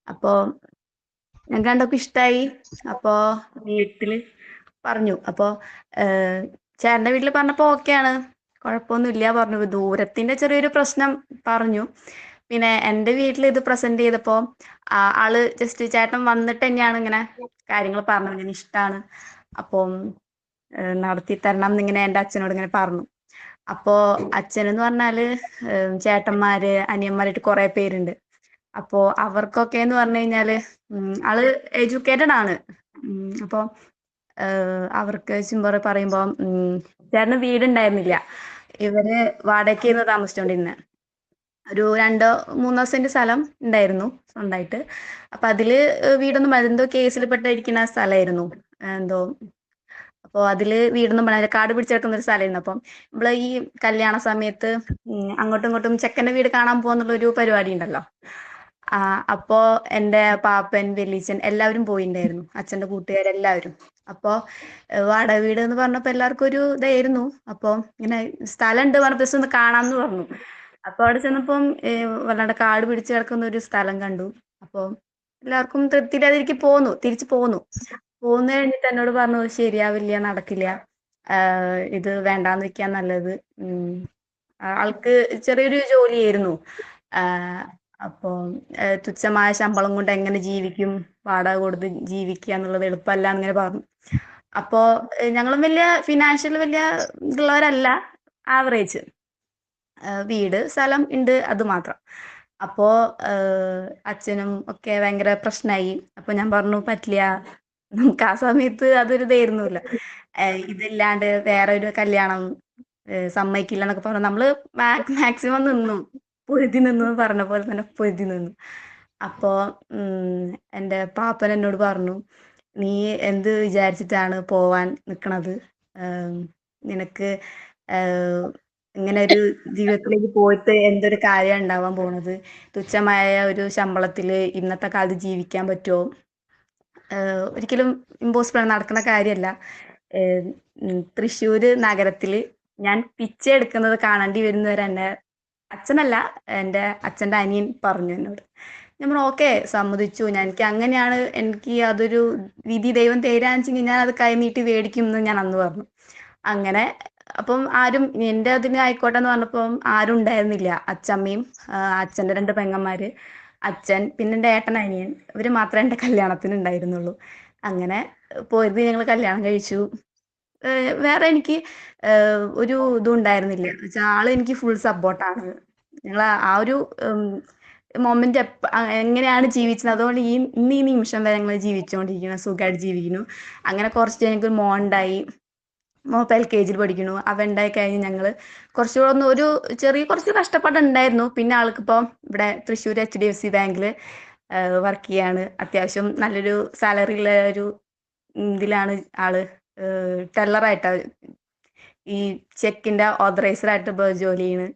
അപ്പോൾ ഞങ്ങൾക്ക് രണ്ടൊക്കെ ഇഷ്ടമായി. അപ്പോൾ വീട്ടിൽ പറഞ്ഞു. അപ്പോൾ ചേട്ടൻ്റെ വീട്ടിൽ പറഞ്ഞപ്പോൾ ഓക്കെയാണ്, കുഴപ്പമൊന്നുമില്ല പറഞ്ഞു. ദൂരത്തിന്റെ ചെറിയൊരു പ്രശ്നം പറഞ്ഞു. പിന്നെ എൻ്റെ വീട്ടിൽ ഇത് പ്രസന്റ് ചെയ്തപ്പോൾ ആള് ജസ്റ്റ് ചേട്ടൻ വന്നിട്ട് തന്നെയാണ് ഇങ്ങനെ കാര്യങ്ങൾ പറഞ്ഞത്. ഇങ്ങനെ ഇഷ്ടമാണ്, അപ്പം നടത്തി തരണം എന്നിങ്ങനെ എൻ്റെ അച്ഛനോട് ഇങ്ങനെ പറഞ്ഞു. അപ്പോ അച്ഛനെന്ന് പറഞ്ഞാല് ചേട്ടന്മാര് അനിയന്മാരായിട്ട് കുറെ പേരുണ്ട്. അപ്പോ അവർക്കൊക്കെ എന്ന് പറഞ്ഞു കഴിഞ്ഞാല് ആള് എഡ്യൂക്കേറ്റഡ് ആണ്. അപ്പൊ അവർക്ക് പറയുമ്പോ ചേട്ടന് വീടുണ്ടായിരുന്നില്ല. ഇവര് വാടകയ്ക്കായിരുന്നു താമസിച്ചോണ്ടിരുന്നത്. ഒരു 2-3 സെന്റ് സ്ഥലം ഉണ്ടായിരുന്നു സ്വന്തമായിട്ട്. അപ്പൊ അതില് വീടൊന്നും എന്തോ കേസിൽ പെട്ടിരിക്കുന്ന സ്ഥലമായിരുന്നു എന്തോ. അപ്പോൾ അതില് വീടൊന്നും പണിയില്ല, കാട് പിടിച്ചെടുക്കുന്ന ഒരു സ്ഥലമായിരുന്നു. അപ്പം നമ്മള് ഈ കല്യാണ സമയത്ത് അങ്ങോട്ടും ഇങ്ങോട്ടും ചെക്കന്റെ വീട് കാണാൻ പോകുന്നുള്ള ഒരു പരിപാടി ഉണ്ടല്ലോ. അപ്പോ എന്റെ പാപ്പൻ, വെല്ലീച്ചൻ എല്ലാവരും പോയിണ്ടായിരുന്നു, അച്ഛന്റെ കൂട്ടുകാരെല്ലാവരും. അപ്പോ വാടക വീട് എന്ന് പറഞ്ഞപ്പോ എല്ലാവർക്കും ഒരു ഇതായിരുന്നു. അപ്പൊ ഇങ്ങനെ സ്ഥലം ഉണ്ട് പറഞ്ഞപ്പോ just ഒന്ന് കാണാന്ന് പറഞ്ഞു. അപ്പൊ അവിടെ ചെന്നപ്പം വല്ലാണ്ട് കാട് പിടിച്ച് കിടക്കുന്ന ഒരു സ്ഥലം കണ്ടു. അപ്പൊ എല്ലാവർക്കും തൃപ്തിയില്ലാതിരിക്കും തിരിച്ചു പോന്നു. പോന്നു കഴിഞ്ഞിട്ട് എന്നോട് പറഞ്ഞു ശരിയാവില്ല, നടക്കില്ല, ഇത് വേണ്ടാന്ന് വെക്കാൻ നല്ലത്. ആൾക്ക് ചെറിയൊരു ജോലിയായിരുന്നു. അപ്പോ തുച്ഛമായ ശമ്പളം കൊണ്ട് എങ്ങനെ ജീവിക്കും, വാടക കൊടുത്ത് ജീവിക്കുക എന്നുള്ളത് എളുപ്പമല്ല എന്നിങ്ങനെ പറഞ്ഞു. അപ്പോ ഞങ്ങളും വലിയ ഫിനാൻഷ്യൽ വലിയ ഇതുള്ളവരല്ല, ആവറേജ്. വീട് സ്ഥലം ഉണ്ട്, അത് മാത്രം. അപ്പോ അച്ഛനും ഒക്കെ ഭയങ്കര പ്രശ്നമായി. അപ്പൊ ഞാൻ പറഞ്ഞു പറ്റില്ല, നമുക്ക് ആ സമയത്ത് അതൊരു ഇതായിരുന്നില്ല. ഇതില്ലാണ്ട് വേറെ ഒരു കല്യാണം സമ്മതിക്കില്ല എന്നൊക്കെ പറഞ്ഞു. നമ്മള് മാക്സിമം നിന്നു, പൊരുതി നിന്നു, പറഞ്ഞ പോലെ തന്നെ പൊരുതി നിന്നു. അപ്പോ എന്റെ പാപ്പൻ എന്നോട് പറഞ്ഞു, നീ എന്ത് വിചാരിച്ചിട്ടാണ് പോവാൻ നിക്കണത്? നിനക്ക് ഇങ്ങനെ ഒരു ജീവിതത്തിലേക്ക് പോയിട്ട് എന്തൊരു കാര്യം ഉണ്ടാവാൻ പോണത്? തുച്ഛമായ ഒരു ശമ്പളത്തില് ഇന്നത്തെ കാലത്ത് ജീവിക്കാൻ പറ്റുമോ? ഒരിക്കലും ഇമ്പോസിബിൾ ആണ്, നടക്കുന്ന കാര്യമല്ല. തൃശ്ശൂര് നഗരത്തില് ഞാൻ പിച്ചെ എടുക്കുന്നത് കാണേണ്ടി വരുന്നവരെ എന്നെ അച്ഛനല്ല, എൻ്റെ അച്ഛൻ്റെ അനിയൻ പറഞ്ഞു എന്നോട്. നമ്മൾ ഓക്കെ സമ്മതിച്ചു, എനിക്ക് അങ്ങനെയാണ്, എനിക്ക് അതൊരു വിധി ദൈവം തരാന്ന് വെച്ചെങ്കിൽ ഞാൻ അത് കൈനീട്ടി മേടിക്കും എന്ന് ഞാൻ അന്ന് പറഞ്ഞു. അങ്ങനെ അപ്പം ആരും എൻ്റെ അതിന് ആയിക്കോട്ടെ എന്ന് പറഞ്ഞപ്പം ആരും ഉണ്ടായിരുന്നില്ല. അച്ഛമ്മയും അച്ഛൻ്റെ 2 പെങ്ങന്മാര്, അച്ഛൻ, പിന്നെ എൻ്റെ ഏട്ടൻ, അനിയൻ, ഇവര് മാത്രമേ എൻ്റെ കല്യാണത്തിന് ഉണ്ടായിരുന്നുള്ളൂ. അങ്ങനെ പോയത് ഞങ്ങൾ കല്യാണം കഴിച്ചു. വേറെ എനിക്ക് ഒരു ഇതും ഉണ്ടായിരുന്നില്ല. എന്നുവെച്ചാൽ ആള് എനിക്ക് ഫുൾ സപ്പോർട്ടാണ്. ഞങ്ങൾ ആ ഒരു മൊമെന്റ് എങ്ങനെയാണ് ജീവിച്ചത്, അതുകൊണ്ട് ഇന്ന് ഈ നിമിഷം വരെ ഞങ്ങൾ ജീവിച്ചുകൊണ്ടിരിക്കുന്നു, സുഖമായിട്ട് ജീവിക്കുന്നു. അങ്ങനെ കുറച്ച് ഞങ്ങൾക്ക് ഒരു മോൻ ഉണ്ടായി. മോപ്പ് LKG പഠിക്കുന്നു. അവ ഉണ്ടായി കഴിഞ്ഞ് ഞങ്ങള് കുറച്ചുകൂടെ ഒരു കുറച്ച് കഷ്ടപ്പാടുണ്ടായിരുന്നു. പിന്നെ ആൾക്കിപ്പം ഇവിടെ തൃശ്ശൂർ HDFC ബാങ്കില് വർക്ക് ചെയ്യാണ്. അത്യാവശ്യം നല്ലൊരു സാലറി ഉള്ള ഒരു ഇതിലാണ് ആള്. ടെല്ലറായിട്ടാ, ഈ ചെക്കിന്റെ ഓതറൈസർ ആയിട്ട് ജോലി ചെയ്യണ്.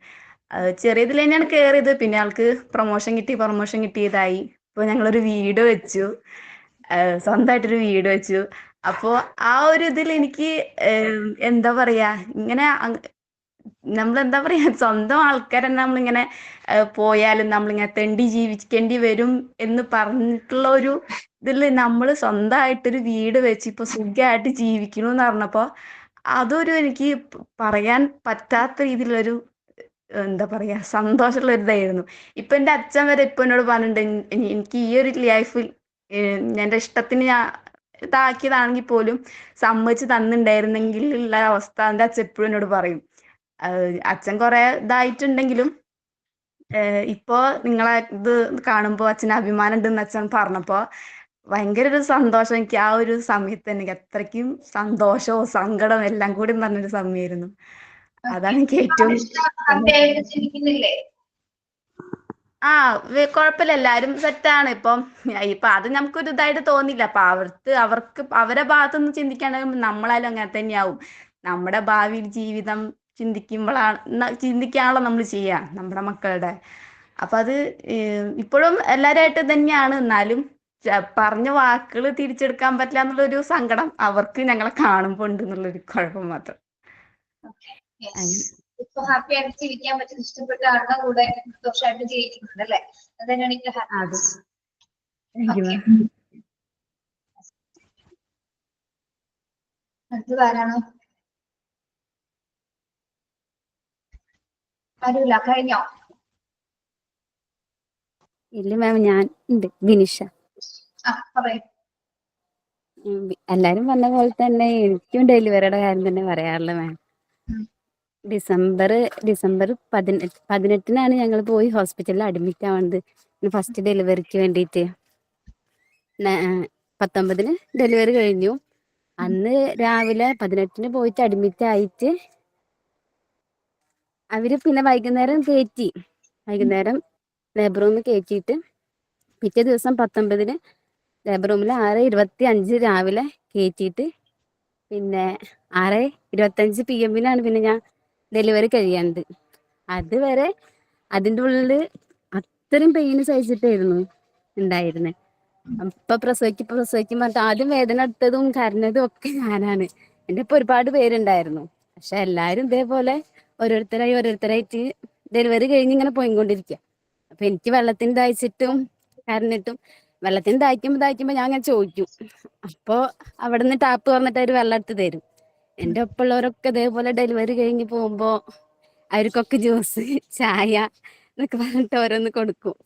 ചെറിയതിൽ തന്നെയാണ് കയറിയത്. പിന്നെ ആൾക്ക് പ്രൊമോഷൻ കിട്ടിയതായി. ഇപ്പൊ ഞങ്ങളൊരു വീട് വെച്ചു, സ്വന്തമായിട്ടൊരു വീട് വെച്ചു. അപ്പോ ആ ഒരു ഇതിൽ എനിക്ക് എന്താ പറയാ, ഇങ്ങനെ നമ്മളെന്താ പറയാ, സ്വന്തം ആൾക്കാരെന്നെ നമ്മളിങ്ങനെ പോയാലും നമ്മളിങ്ങനെ തെണ്ടി ജീവിക്കേണ്ടി വരും എന്ന് പറഞ്ഞിട്ടുള്ള ഒരു ഇതിൽ നമ്മൾ സ്വന്തമായിട്ടൊരു വീട് വെച്ച് ഇപ്പൊ സുഖമായിട്ട് ജീവിക്കണു എന്ന് പറഞ്ഞപ്പോ അതൊരു എനിക്ക് പറയാൻ പറ്റാത്ത രീതിയിലൊരു എന്താ പറയാ സന്തോഷമുള്ള ഒരു ഇതായിരുന്നു. ഇപ്പൊ എൻ്റെ അച്ഛൻ വരെ ഇപ്പൊ എന്നോട് പറഞ്ഞിട്ടുണ്ട്, എനിക്ക് ഈ ഒരു ലൈഫിൽ എൻ്റെ ഇഷ്ടത്തിന് ഞാൻ ഇതാക്കിയതാണെങ്കിൽ പോലും സമ്മതിച്ച് തന്നിണ്ടായിരുന്നെങ്കിൽ ഉള്ള അവസ്ഥ എൻ്റെ അച്ഛൻ എപ്പോഴും എന്നോട് പറയും. അച്ഛൻ കുറെ ഇതായിട്ടുണ്ടെങ്കിലും ഇപ്പോ നിങ്ങളെ ഇത് കാണുമ്പോ അച്ഛന് അഭിമാനം ഉണ്ടെന്ന് അച്ഛൻ പറഞ്ഞപ്പോ ഭയങ്കര ഒരു സന്തോഷം. എനിക്ക് ആ ഒരു സമയത്ത് എനിക്ക് അത്രയ്ക്കും സന്തോഷവും സങ്കടവും എല്ലാം കൂടി പറഞ്ഞൊരു സമയമായിരുന്നു. അതാണ് എനിക്ക് ഏറ്റവും കുഴപ്പമില്ല, എല്ലാരും സെറ്റാണ് ഇപ്പം. അത് നമുക്കൊരു ഇതായിട്ട് തോന്നില്ല. അപ്പൊ അവർക്ക് അവരെ ഭാഗത്തുനിന്ന് ചിന്തിക്കുകയാണെങ്കിൽ നമ്മളായാലും അങ്ങനെ തന്നെയാവും. നമ്മുടെ ഭാവി ജീവിതം ചിന്തിക്കാണല്ലോ നമ്മൾ ചെയ്യാ നമ്മുടെ മക്കളുടെ. അപ്പൊ അത് ഇപ്പോഴും എല്ലാരായിട്ട് തന്നെയാണ്. എന്നാലും പറഞ്ഞ വാക്കുകൾ തിരിച്ചെടുക്കാൻ പറ്റില്ല എന്നുള്ളൊരു സങ്കടം അവർക്ക് ഞങ്ങളെ കാണുമ്പോ ഉണ്ട് എന്നുള്ളൊരു കുഴപ്പം മാത്രം. ഇപ്പൊ ഹാപ്പി ആയിട്ട് ജീവിക്കാൻ പറ്റും, ഇഷ്ടപ്പെട്ട ആളുടെ കൂടെ സന്തോഷമായിട്ട് ജീവിക്കുന്നുണ്ട് അല്ലെ? അത് തന്നെയാണ് എനിക്ക് ഹാപ്പി. അടുത്തത് ആരാണ്? ആരുമില്ല, കഴിഞ്ഞോ? ഇല്ല മാം, ഞാൻ ഉണ്ട്, ബിനിഷ. പറയൂ. എല്ലാരും പറഞ്ഞ പോലെ തന്നെ എനിക്കും ഡെലിവറിയുടെ കാര്യം തന്നെ പറയാറുള്ളത് മാം. ഡിസംബർ 18-നാണ് ഞങ്ങൾ പോയി ഹോസ്പിറ്റലിൽ അഡ്മിറ്റ് ആവുന്നത്, ഫസ്റ്റ് ഡെലിവറിക്ക് വേണ്ടിയിട്ട്. 19-ന് ഡെലിവറി കഴിഞ്ഞു. അന്ന് രാവിലെ 18-ന് പോയിട്ട് അഡ്മിറ്റ് ആയിട്ട് അവര് പിന്നെ വൈകുന്നേരം ലേബർ റൂമിൽ കയറ്റിയിട്ട് പിറ്റേ ദിവസം 19-ന് ലേബർ റൂമിൽ 6:25 രാവിലെ കയറ്റിയിട്ട് പിന്നെ 6:25 PM പിന്നെ ഞാൻ ഡെലിവറി കഴിയാണ്ട്. അതുവരെ അതിൻ്റെ ഉള്ളില് അത്രയും പെയിന് സഹിച്ചിട്ടായിരുന്നു ഉണ്ടായിരുന്നെ. ഇപ്പൊ പ്രസവിക്കും പറഞ്ഞിട്ട് ആദ്യം വേദന എടുത്തതും കരഞ്ഞതും ഒക്കെ ഞാനാണ്. എൻ്റെ ഒപ്പം ഒരുപാട് പേരുണ്ടായിരുന്നു. പക്ഷെ എല്ലാരും ഇതേപോലെ ഓരോരുത്തരായിട്ട് ഡെലിവറി കഴിഞ്ഞ് ഇങ്ങനെ പോയിക്കൊണ്ടിരിക്കുക. അപ്പൊ എനിക്ക് വെള്ളത്തിന് ദാഹിച്ചിട്ടും കരഞ്ഞിട്ടും വെള്ളത്തിന് ദാഹിക്കുമ്പോ ഞാൻ അങ്ങനെ ചോദിക്കും. അപ്പൊ അവിടുന്ന് ടാപ്പ് തുറന്നിട്ട് അവര് വെള്ളം എടുത്ത് തരും. എൻ്റെ ഒപ്പമുള്ളവരൊക്കെ ഇതേപോലെ ഡെലിവറി കഴിഞ്ഞ് പോകുമ്പോ അവർക്കൊക്കെ ജ്യൂസ്, ചായ എന്നൊക്കെ പറഞ്ഞിട്ട് ഓരോന്ന് കൊടുക്കും.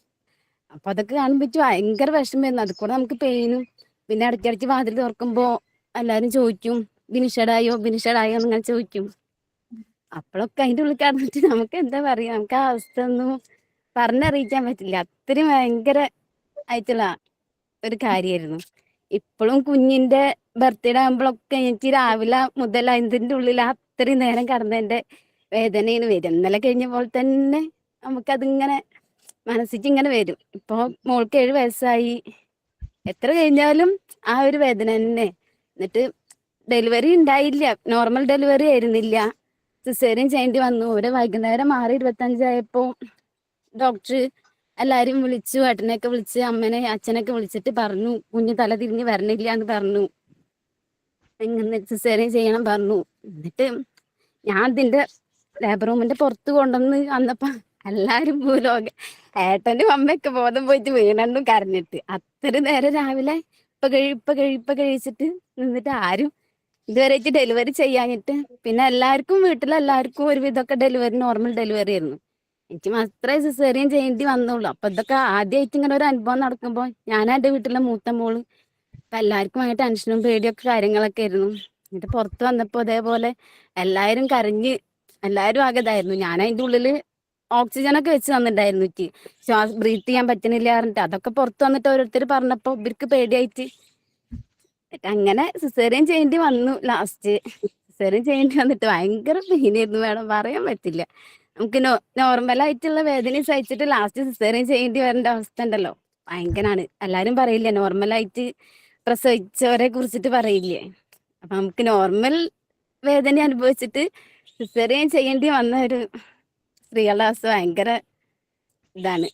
അപ്പൊ അതൊക്കെ കാണുമ്പോ എനിക്ക് ഭയങ്കര വിഷമമായിരുന്നു. അത് കൂടെ നമുക്ക് പെയിനും. പിന്നെ ഇടയ്ക്കിടയ്ക്ക് വാതിൽ തുറക്കുമ്പോ എല്ലാരും ചോദിക്കും ബിനിഷടായോ എന്നിങ്ങനെ ചോദിക്കും. അപ്പോഴൊക്കെ അതിന്റെ ഉള്ളിൽ കിടന്നിട്ട് നമുക്ക് എന്താ പറയാ, നമുക്ക് ആ അവസ്ഥ ഒന്നും പറഞ്ഞറിയിക്കാൻ പറ്റില്ല. അത്രയും ഭയങ്കര ആയിട്ടുള്ള ഒരു കാര്യമായിരുന്നു. ഇപ്പോഴും കുഞ്ഞിന്റെ ബർത്ത്ഡേ ആകുമ്പോഴൊക്കെ എനിക്ക് രാവിലെ മുതൽ അതിന്റെ ഉള്ളിൽ അത്രയും നേരം കടന്നതിന്റെ വേദനയാണ് വരും. ഇന്നലെ കഴിഞ്ഞ പോലെ തന്നെ നമുക്കതിങ്ങനെ മനസ്സിക്ക് ഇങ്ങനെ വരും. ഇപ്പൊ മോൾക്ക് 7 വയസ്സായി. എത്ര കഴിഞ്ഞാലും ആ ഒരു വേദന തന്നെ. എന്നിട്ട് ഡെലിവറി ഉണ്ടായില്ല, നോർമൽ ഡെലിവറി ആയിരുന്നില്ല, സിസേറിയൻ ചെയ്യേണ്ടി വന്നു. ഒരു വൈകുന്നേരം 6:25 ആയപ്പോ ഡോക്ടർ എല്ലാരും വിളിച്ചു, ഏട്ടനെയൊക്കെ വിളിച്ച് അമ്മനെ അച്ഛനൊക്കെ വിളിച്ചിട്ട് പറഞ്ഞു കുഞ്ഞ് തല തിരിഞ്ഞ് വരണില്ല എന്ന് പറഞ്ഞു. ഇങ്ങനെ സിസേറിയൻ ചെയ്യണം പറഞ്ഞു. എന്നിട്ട് ഞാൻ അതിന്റെ ലേബർ റൂമിന്റെ പുറത്ത് കൊണ്ടുവന്ന് വന്നപ്പോ എല്ലാരും ഭൂലോകം, ഏട്ടനും അമ്മയൊക്കെ ബോധം പോയിട്ട് വീണണ്ടും കരഞ്ഞിട്ട്. അത്ര നേരം രാവിലെ ഇപ്പൊ കഴിച്ചിട്ട് നിന്നിട്ട് ആരും ഇതുവരെയായിട്ട് ഡെലിവറി ചെയ്യാനിട്ട്. പിന്നെ വീട്ടിലെല്ലാവർക്കും ഒരുവിധമൊക്കെ ഡെലിവറി നോർമൽ ഡെലിവറി ആയിരുന്നു. എനിക്ക് മാത്രമേ സിസേറിയൻ ചെയ്യേണ്ടി വന്നുള്ളൂ. അപ്പൊ ഇതൊക്കെ ആദ്യമായിട്ട് ഇങ്ങനെ ഒരു അനുഭവം നടക്കുമ്പോൾ ഞാൻ എൻ്റെ വീട്ടിലെ മൂത്ത മോള്. അപ്പൊ എല്ലാവർക്കും ഭയങ്കര ടെൻഷനും പേടിയൊക്കെ കാര്യങ്ങളൊക്കെ ആയിരുന്നു. എന്നിട്ട് പുറത്ത് വന്നപ്പോ അതേപോലെ എല്ലാരും കരഞ്ഞ് എല്ലാരും ആകതായിരുന്നു. ഞാൻ അതിന്റെ ഉള്ളില് ഓക്സിജനൊക്കെ വെച്ച് തന്നിട്ടുണ്ടായിരുന്നു. എനിക്ക് ബ്രീത്ത് ചെയ്യാൻ പറ്റുന്നില്ല പറഞ്ഞിട്ട് അതൊക്കെ പുറത്ത് വന്നിട്ട് ഓരോരുത്തർ പറഞ്ഞപ്പോ ഇവർക്ക് പേടിയായിട്ട് അങ്ങനെ സിസേറിയൻ ചെയ്യേണ്ടി വന്നു. ലാസ്റ്റ് സിസേറിയൻ ചെയ്യേണ്ടി വന്നിട്ട് ഭയങ്കര പെയിനായിരുന്നു മേഡം, പറയാൻ പറ്റില്ല. നമുക്ക് നോർമലായിട്ടുള്ള വേദന സഹിച്ചിട്ട് ലാസ്റ്റ് സിസേറിയൻ ചെയ്യേണ്ടി വരേണ്ട അവസ്ഥ ഉണ്ടല്ലോ, ഭയങ്കരാണ്. എല്ലാരും പറയില്ലേ നോർമലായിട്ട് പ്രസവിച്ചവരെ കുറിച്ചിട്ട് പറയില്ലേ. അപ്പൊ നമുക്ക് നോർമൽ വേദന അനുഭവിച്ചിട്ട് സിസേറിയൻ ചെയ്യേണ്ടി വന്ന ഒരു സ്ത്രീകളുടെ അവസ്ഥ ഭയങ്കര ഇതാണ്.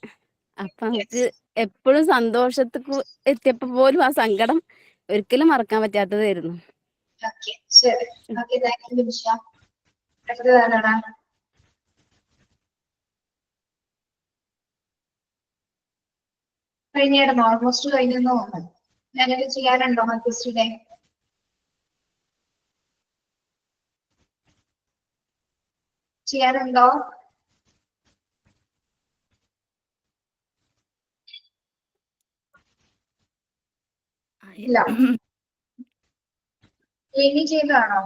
അപ്പൊ നമുക്ക് എപ്പോഴും സന്തോഷത്തിക്ക് എത്തിയപ്പോ പോലും ആ സങ്കടം ഒരിക്കലും മറക്കാൻ പറ്റാത്തതായിരുന്നു. ഓക്കെ, ശരി. Okay, thank you Binisha. അടുത്തതാരാണ്? കഴിഞ്ഞായിരുന്നു, ഓൾമോസ്റ്റ് കഴിഞ്ഞു തോന്നുന്നു. ഞാനത് ചെയ്യാറുണ്ടോ മധ്യസ്ഥ ഡേ? ചെയ്യാറുണ്ടോ? ഇല്ല. ഇനി ചെയ്തതാണോ?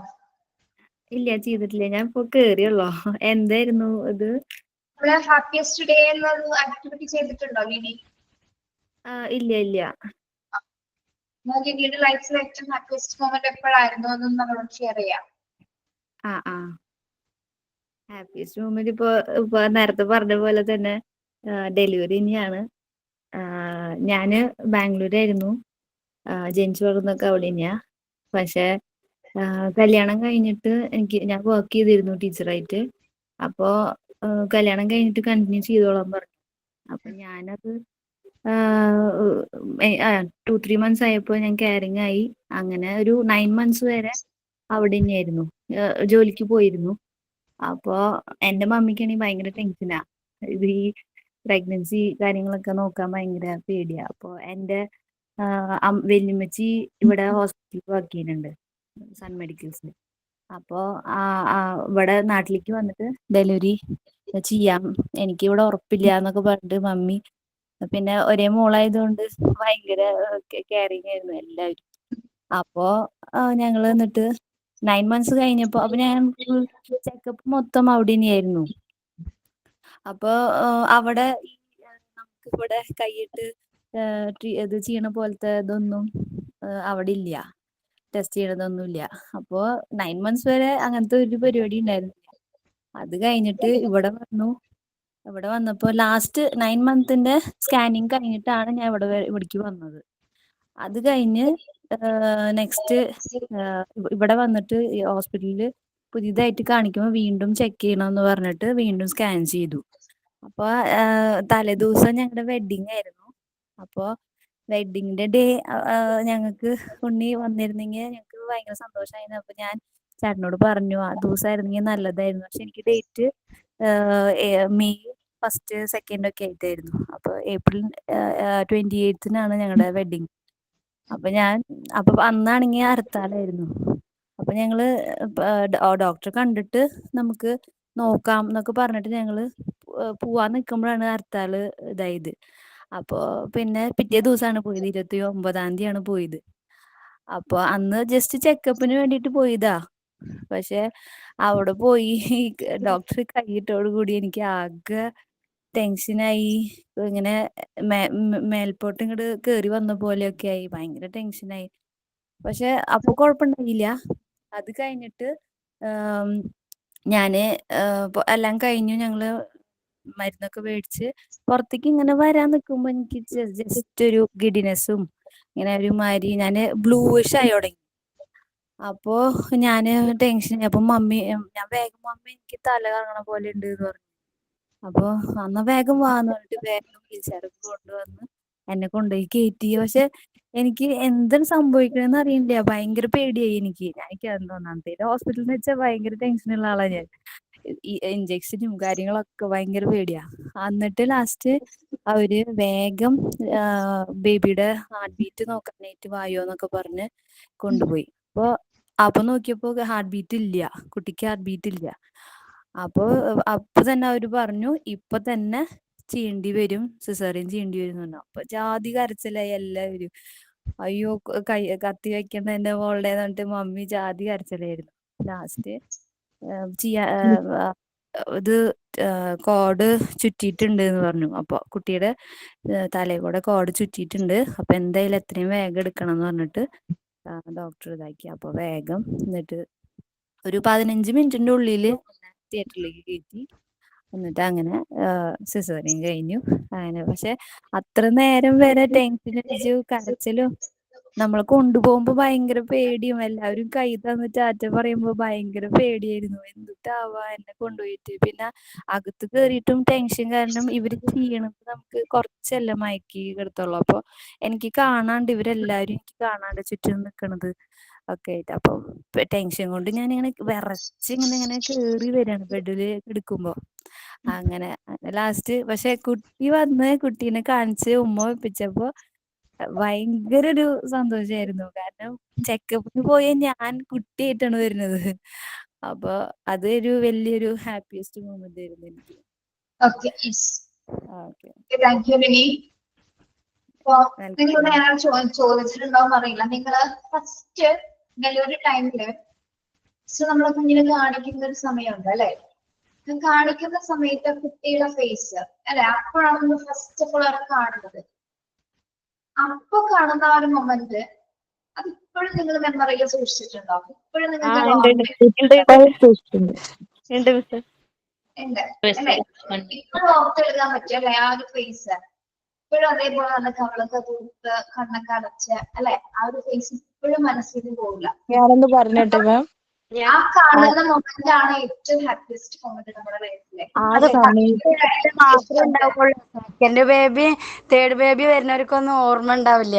ഇല്ല, ചെയ്തിട്ടില്ല. ഞാൻ ഇപ്പൊ കേറിയുള്ളോ. എന്തായിരുന്നു ഇത്? നമ്മള് ഹാപ്പിയസ്റ്റ് ഡേ എന്നൊരു ആക്ടിവിറ്റി ചെയ്തിട്ടുണ്ടോ ലിനി? ഇല്ല. ലിനിയുടെ ലൈഫിൽ ഏറ്റവും ഹാപ്പിയസ്റ്റ് മൊമെന്റ് എപ്പോഴായിരുന്നു എന്നും നമ്മളോട് ഷെയർ ചെയ്യാം. ആ ഹാപ്പിയസ്റ്റ് മൂമെന്റ് ഇപ്പൊ നേരത്തെ പറഞ്ഞ പോലെ തന്നെ ഡെലിവറി തന്നെയാണ്. ഞാന് ബാംഗ്ലൂരായിരുന്നു, ജനിച്ചു വളർന്നൊക്കെ അവിടെ തന്നെയാ. പക്ഷെ കല്യാണം കഴിഞ്ഞിട്ട് ഞാൻ വർക്ക് ചെയ്തിരുന്നു ടീച്ചറായിട്ട്. അപ്പോ കല്യാണം കഴിഞ്ഞിട്ട് കണ്ടിന്യൂ ചെയ്തോളാൻ പറഞ്ഞു. അപ്പൊ ഞാനത് 2-3 months ആയപ്പോ ഞാൻ കെയറിങ് ആയി. അങ്ങനെ ഒരു 9 months വരെ അവിടെ തന്നെയായിരുന്നു, ജോലിക്ക് പോയിരുന്നു. അപ്പോ എന്റെ മമ്മിക്കാണെങ്കിൽ ഭയങ്കര ടെൻഷനാ. ഇത് ഈ പ്രഗ്നൻസി കാര്യങ്ങളൊക്കെ നോക്കാൻ ഭയങ്കര പേടിയാ. അപ്പൊ എന്റെ വല്യമ്മച്ചി ഇവിടെ ഹോസ്പിറ്റലിൽ വർക്ക് ചെയ്യുന്നുണ്ട്, സൺ മെഡിക്കൽസിൽ. അപ്പോ ഇവിടെ നാട്ടിലേക്ക് വന്നിട്ട് ഡെലിവറി ചെയ്യാം, എനിക്ക് ഇവിടെ ഉറപ്പില്ല എന്നൊക്കെ പറഞ്ഞിട്ട് മമ്മി. പിന്നെ ഒരേ മോളായതുകൊണ്ട് ഭയങ്കര കെയറിങ് ആയിരുന്നു എല്ലാവരും. അപ്പോ ഞങ്ങള് എന്നിട്ട് 9 months കഴിഞ്ഞപ്പോ അപ്പൊ ഞാൻ ചെക്കപ്പ് മൊത്തം അവിടെ തന്നെയായിരുന്നു. അപ്പൊ അവിടെ നമുക്ക് ഇവിടെ കൈയിട്ട് ഇത് ചെയ്യണ പോലത്തെ ഇതൊന്നും അവിടെ ഇല്ല, ടെസ്റ്റ് ചെയ്യണതൊന്നും ഇല്ല. അപ്പോ 9 months വരെ അങ്ങനത്തെ ഒരു പരിപാടി ഉണ്ടായിരുന്നില്ല. അത് കഴിഞ്ഞിട്ട് ഇവിടെ വന്നപ്പോ ലാസ്റ്റ് 9 monthന്റെ സ്കാനിങ് കഴിഞ്ഞിട്ടാണ് ഞാൻ ഇവിടേക്ക് വന്നത്. അത് കഴിഞ്ഞ് നെക്സ്റ്റ് ഇവിടെ വന്നിട്ട് ഹോസ്പിറ്റലിൽ പുതിയതായിട്ട് കാണിക്കുമ്പോൾ വീണ്ടും ചെക്ക് ചെയ്യണമെന്ന് പറഞ്ഞിട്ട് വീണ്ടും സ്കാൻ ചെയ്തു. അപ്പൊ തലേദിവസം ഞങ്ങളുടെ വെഡിങ് ആയിരുന്നു. അപ്പൊ വെഡിങ്ങിന്റെ ഡേ ഞങ്ങൾക്ക് ഉണ്ണി വന്നിരുന്നെങ്കിൽ ഞങ്ങൾക്ക് ഭയങ്കര സന്തോഷമായിരുന്നു. അപ്പൊ ഞാൻ ചേട്ടനോട് പറഞ്ഞു ആ ദിവസമായിരുന്നെങ്കിൽ നല്ലതായിരുന്നു. പക്ഷെ എനിക്ക് ഡേറ്റ് മെയ് 1, 2 ഒക്കെ ആയിട്ടായിരുന്നു. അപ്പൊ ഏപ്രിൽ 28 ഞങ്ങളുടെ വെഡിങ്. അപ്പൊ അന്നാണെങ്കിൽ ഹർത്താലായിരുന്നു. അപ്പൊ ഞങ്ങള് ഡോക്ടറെ കണ്ടിട്ട് നമുക്ക് നോക്കാം എന്നൊക്കെ പറഞ്ഞിട്ട് ഞങ്ങള് പോവാൻ നിൽക്കുമ്പോഴാണ് ഹർത്താല് ഇതായത്. അപ്പൊ പിന്നെ പിറ്റേ ദിവസമാണ് പോയത്, 29-ാം തീയതിയാണ് പോയത്. അപ്പൊ അന്ന് ജസ്റ്റ് ചെക്കപ്പിന് വേണ്ടിയിട്ട് പോയതാ. പക്ഷെ അവിടെ പോയി ഡോക്ടർ കൈയിട്ടോട് കൂടി എനിക്ക് ആകെ ടെൻഷനായി. ഇങ്ങനെ മേൽപോട്ട് ഇങ്ങോട്ട് കേറി വന്ന പോലെയൊക്കെ ആയി, ഭയങ്കര ടെൻഷനായി. പക്ഷെ അപ്പൊ കുഴപ്പമുണ്ടായില്ല. അത് കഴിഞ്ഞിട്ട് ഞാന് എല്ലാം കഴിഞ്ഞു, ഞങ്ങള് മരുന്നൊക്കെ മേടിച്ച് പുറത്തേക്ക് ഇങ്ങനെ വരാൻ നിൽക്കുമ്പോ എനിക്ക് ജസ്റ്റ് ഒരു ഗിഡിനെസ്സും ഇങ്ങനെ ഒരു മാതിരി ഞാന് ബ്ലൂയിഷ് ആയി തുടങ്ങി. അപ്പോ ഞാന് ടെൻഷൻ, അപ്പൊ ഞാൻ വേഗം മമ്മി എനിക്ക് തല കറങ്ങണ പോലെ ഉണ്ട് എന്ന് പറഞ്ഞു. അപ്പൊ അന്ന് വേഗം വാന്ന് പറഞ്ഞിട്ട് വേഗം വീൽചെയറൊക്കെ കൊണ്ടുവന്ന് എന്നെ കൊണ്ടുപോയി കയറ്റി. പക്ഷെ എനിക്ക് എന്താണ് സംഭവിക്കണെന്ന് അറിയില്ല, ഭയങ്കര പേടിയായി എനിക്ക്. ഒന്നാമത്തെ ഹോസ്പിറ്റലിൽ എന്ന് വെച്ചാൽ ഭയങ്കര ടെൻഷനുള്ള ആളാ ഞാൻ. ഈ ഇഞ്ചക്ഷനും കാര്യങ്ങളൊക്കെ ഭയങ്കര പേടിയാ. എന്നിട്ട് ലാസ്റ്റ് അവര് വേഗം ബേബിയുടെ ഹാർട്ട് ബീറ്റ് നോക്കാനായിട്ട് വായോ എന്നൊക്കെ പറഞ്ഞ് കൊണ്ടുപോയി. അപ്പൊ നോക്കിയപ്പോ ഹാർട്ട് ബീറ്റ് ഇല്ല, കുട്ടിക്ക് ഹാർട്ട് ബീറ്റ് ഇല്ല. അപ്പൊ തന്നെ അവര് പറഞ്ഞു ഇപ്പൊ തന്നെ ചെയ്യേണ്ടി വരും, സിസേറിയൻ ചെയ്യേണ്ടി വരും എന്ന് പറഞ്ഞു. അപ്പൊ ജാതി കരച്ചിലായി എല്ലാവരും. അയ്യോ കത്തി വെക്കണ്ട എന്റെ മോളുടെ എന്നിട്ട് മമ്മി ജാതി കരച്ചിലായിരുന്നു. ലാസ്റ്റ് ഇത് കോഡ് ചുറ്റിയിട്ടുണ്ട് എന്ന് പറഞ്ഞു. അപ്പൊ കുട്ടിയുടെ തലയിൽ കൂടെ കോഡ് ചുറ്റിയിട്ടുണ്ട്. അപ്പൊ എന്തായാലും എത്രയും വേഗം എടുക്കണം എന്ന് പറഞ്ഞിട്ട് ഡോക്ടർ ഇതാക്കി. അപ്പൊ വേഗം എന്നിട്ട് ഒരു 15 മിനിറ്റിന്റെ ഉള്ളില് തിയേറ്ററിലേക്ക് കയറ്റി. എന്നിട്ട് അങ്ങനെ സിസേറിയൻ കഴിഞ്ഞു. അങ്ങനെ പക്ഷെ അത്ര നേരം വരെ ടെൻഷൻ അടിച്ചു കരച്ചിലും. നമ്മളെ കൊണ്ടുപോകുമ്പോ ഭയങ്കര പേടിയും, എല്ലാവരും കൈ തന്ന് ടാറ്റ പറയുമ്പോ ഭയങ്കര പേടിയായിരുന്നു. എന്തിട്ടാവാ എന്നെ കൊണ്ടുപോയിട്ട്. പിന്നെ അകത്ത് കയറിയിട്ടും ടെൻഷൻ, കാരണം ഇവര് ചെയ്യണത് നമുക്ക് കുറച്ചല്ല മയക്കി കിടത്തുള്ളൂ. അപ്പൊ എനിക്ക് കാണാണ്ട്, ഇവരെല്ലാരും എനിക്ക് കാണാണ്ട് ചുറ്റും നിക്കണത് ഒക്കെ ആയിട്ട്. അപ്പൊ ടെൻഷൻ കൊണ്ട് ഞാനിങ്ങനെ ഇങ്ങനെ കേറി വരികയാണ് ബെഡില് എടുക്കുമ്പോ. അങ്ങനെ ലാസ്റ്റ് പക്ഷെ കുട്ടി വന്ന് കുട്ടീനെ കാണിച്ച് ഉമ്മ വെപ്പിച്ചപ്പോ ഭയങ്കര ഒരു സന്തോഷായിരുന്നു. കാരണം ചെക്കപ്പിന് പോയ ഞാൻ കുട്ടിയായിട്ടാണ് വരുന്നത്. അപ്പൊ അതൊരു വലിയൊരു ഹാപ്പിയസ്റ്റ് മൊമെന്റ് ആയിരുന്നു എനിക്ക്. Thank you Rini. ഇപ്പൊ നിങ്ങളോട് ഞാൻ ചോദിച്ചിട്ടുണ്ടാവും അറിയില്ല, നിങ്ങള് ഫസ്റ്റ് ഡെലിവറി ടൈമില് നമ്മളെ കുഞ്ഞിനെ കാണിക്കുന്ന ഒരു സമയമുണ്ട് അല്ലെ? കാണിക്കുന്ന സമയത്ത് കുട്ടിയുടെ ഫേസ് അല്ലെ, അപ്പോഴാണ് നമ്മൾ ഫസ്റ്റ് ഓഫ് ഓൾ ആണ് കാണുന്നത്. അപ്പൊ കാണുന്ന ആ ഒരു മൊമെന്റ് അത് ഇപ്പോഴും നിങ്ങൾ മെമ്മറിയിൽ സൂക്ഷിച്ചിട്ടുണ്ടോ? ഇപ്പോഴും നിങ്ങൾക്ക് ഇപ്പോഴും ഓർത്തെടുക്കാൻ പറ്റും അല്ലെ ആ ഒരു ഫേസ്? ഇപ്പോഴും അതേപോലെ നല്ല കവളൊക്കെ തൂത്ത് കണ്ണൊക്കെ അടച്ച് അല്ലെ, ആ ഒരു ഫേസ് ഇപ്പോഴും മനസ്സിൽ പോകില്ല. ഞാനൊന്ന് പറഞ്ഞിട്ടെ മാം, ആ കാണുന്ന മൊമെന്റ് ആണ് ഏറ്റവും ഹാപ്പിയസ്റ്റ് മൊമെന്റ് നമ്മുടെ ലൈഫിലെ. ആ സമയത്ത് മാത്രമേ ഉണ്ടാവുള്ളൂ. സെക്കൻഡ് ബേബി, തേർഡ് ബേബി വരുന്നവർക്കൊന്നും ഓർമ്മ ഉണ്ടാവില്ല.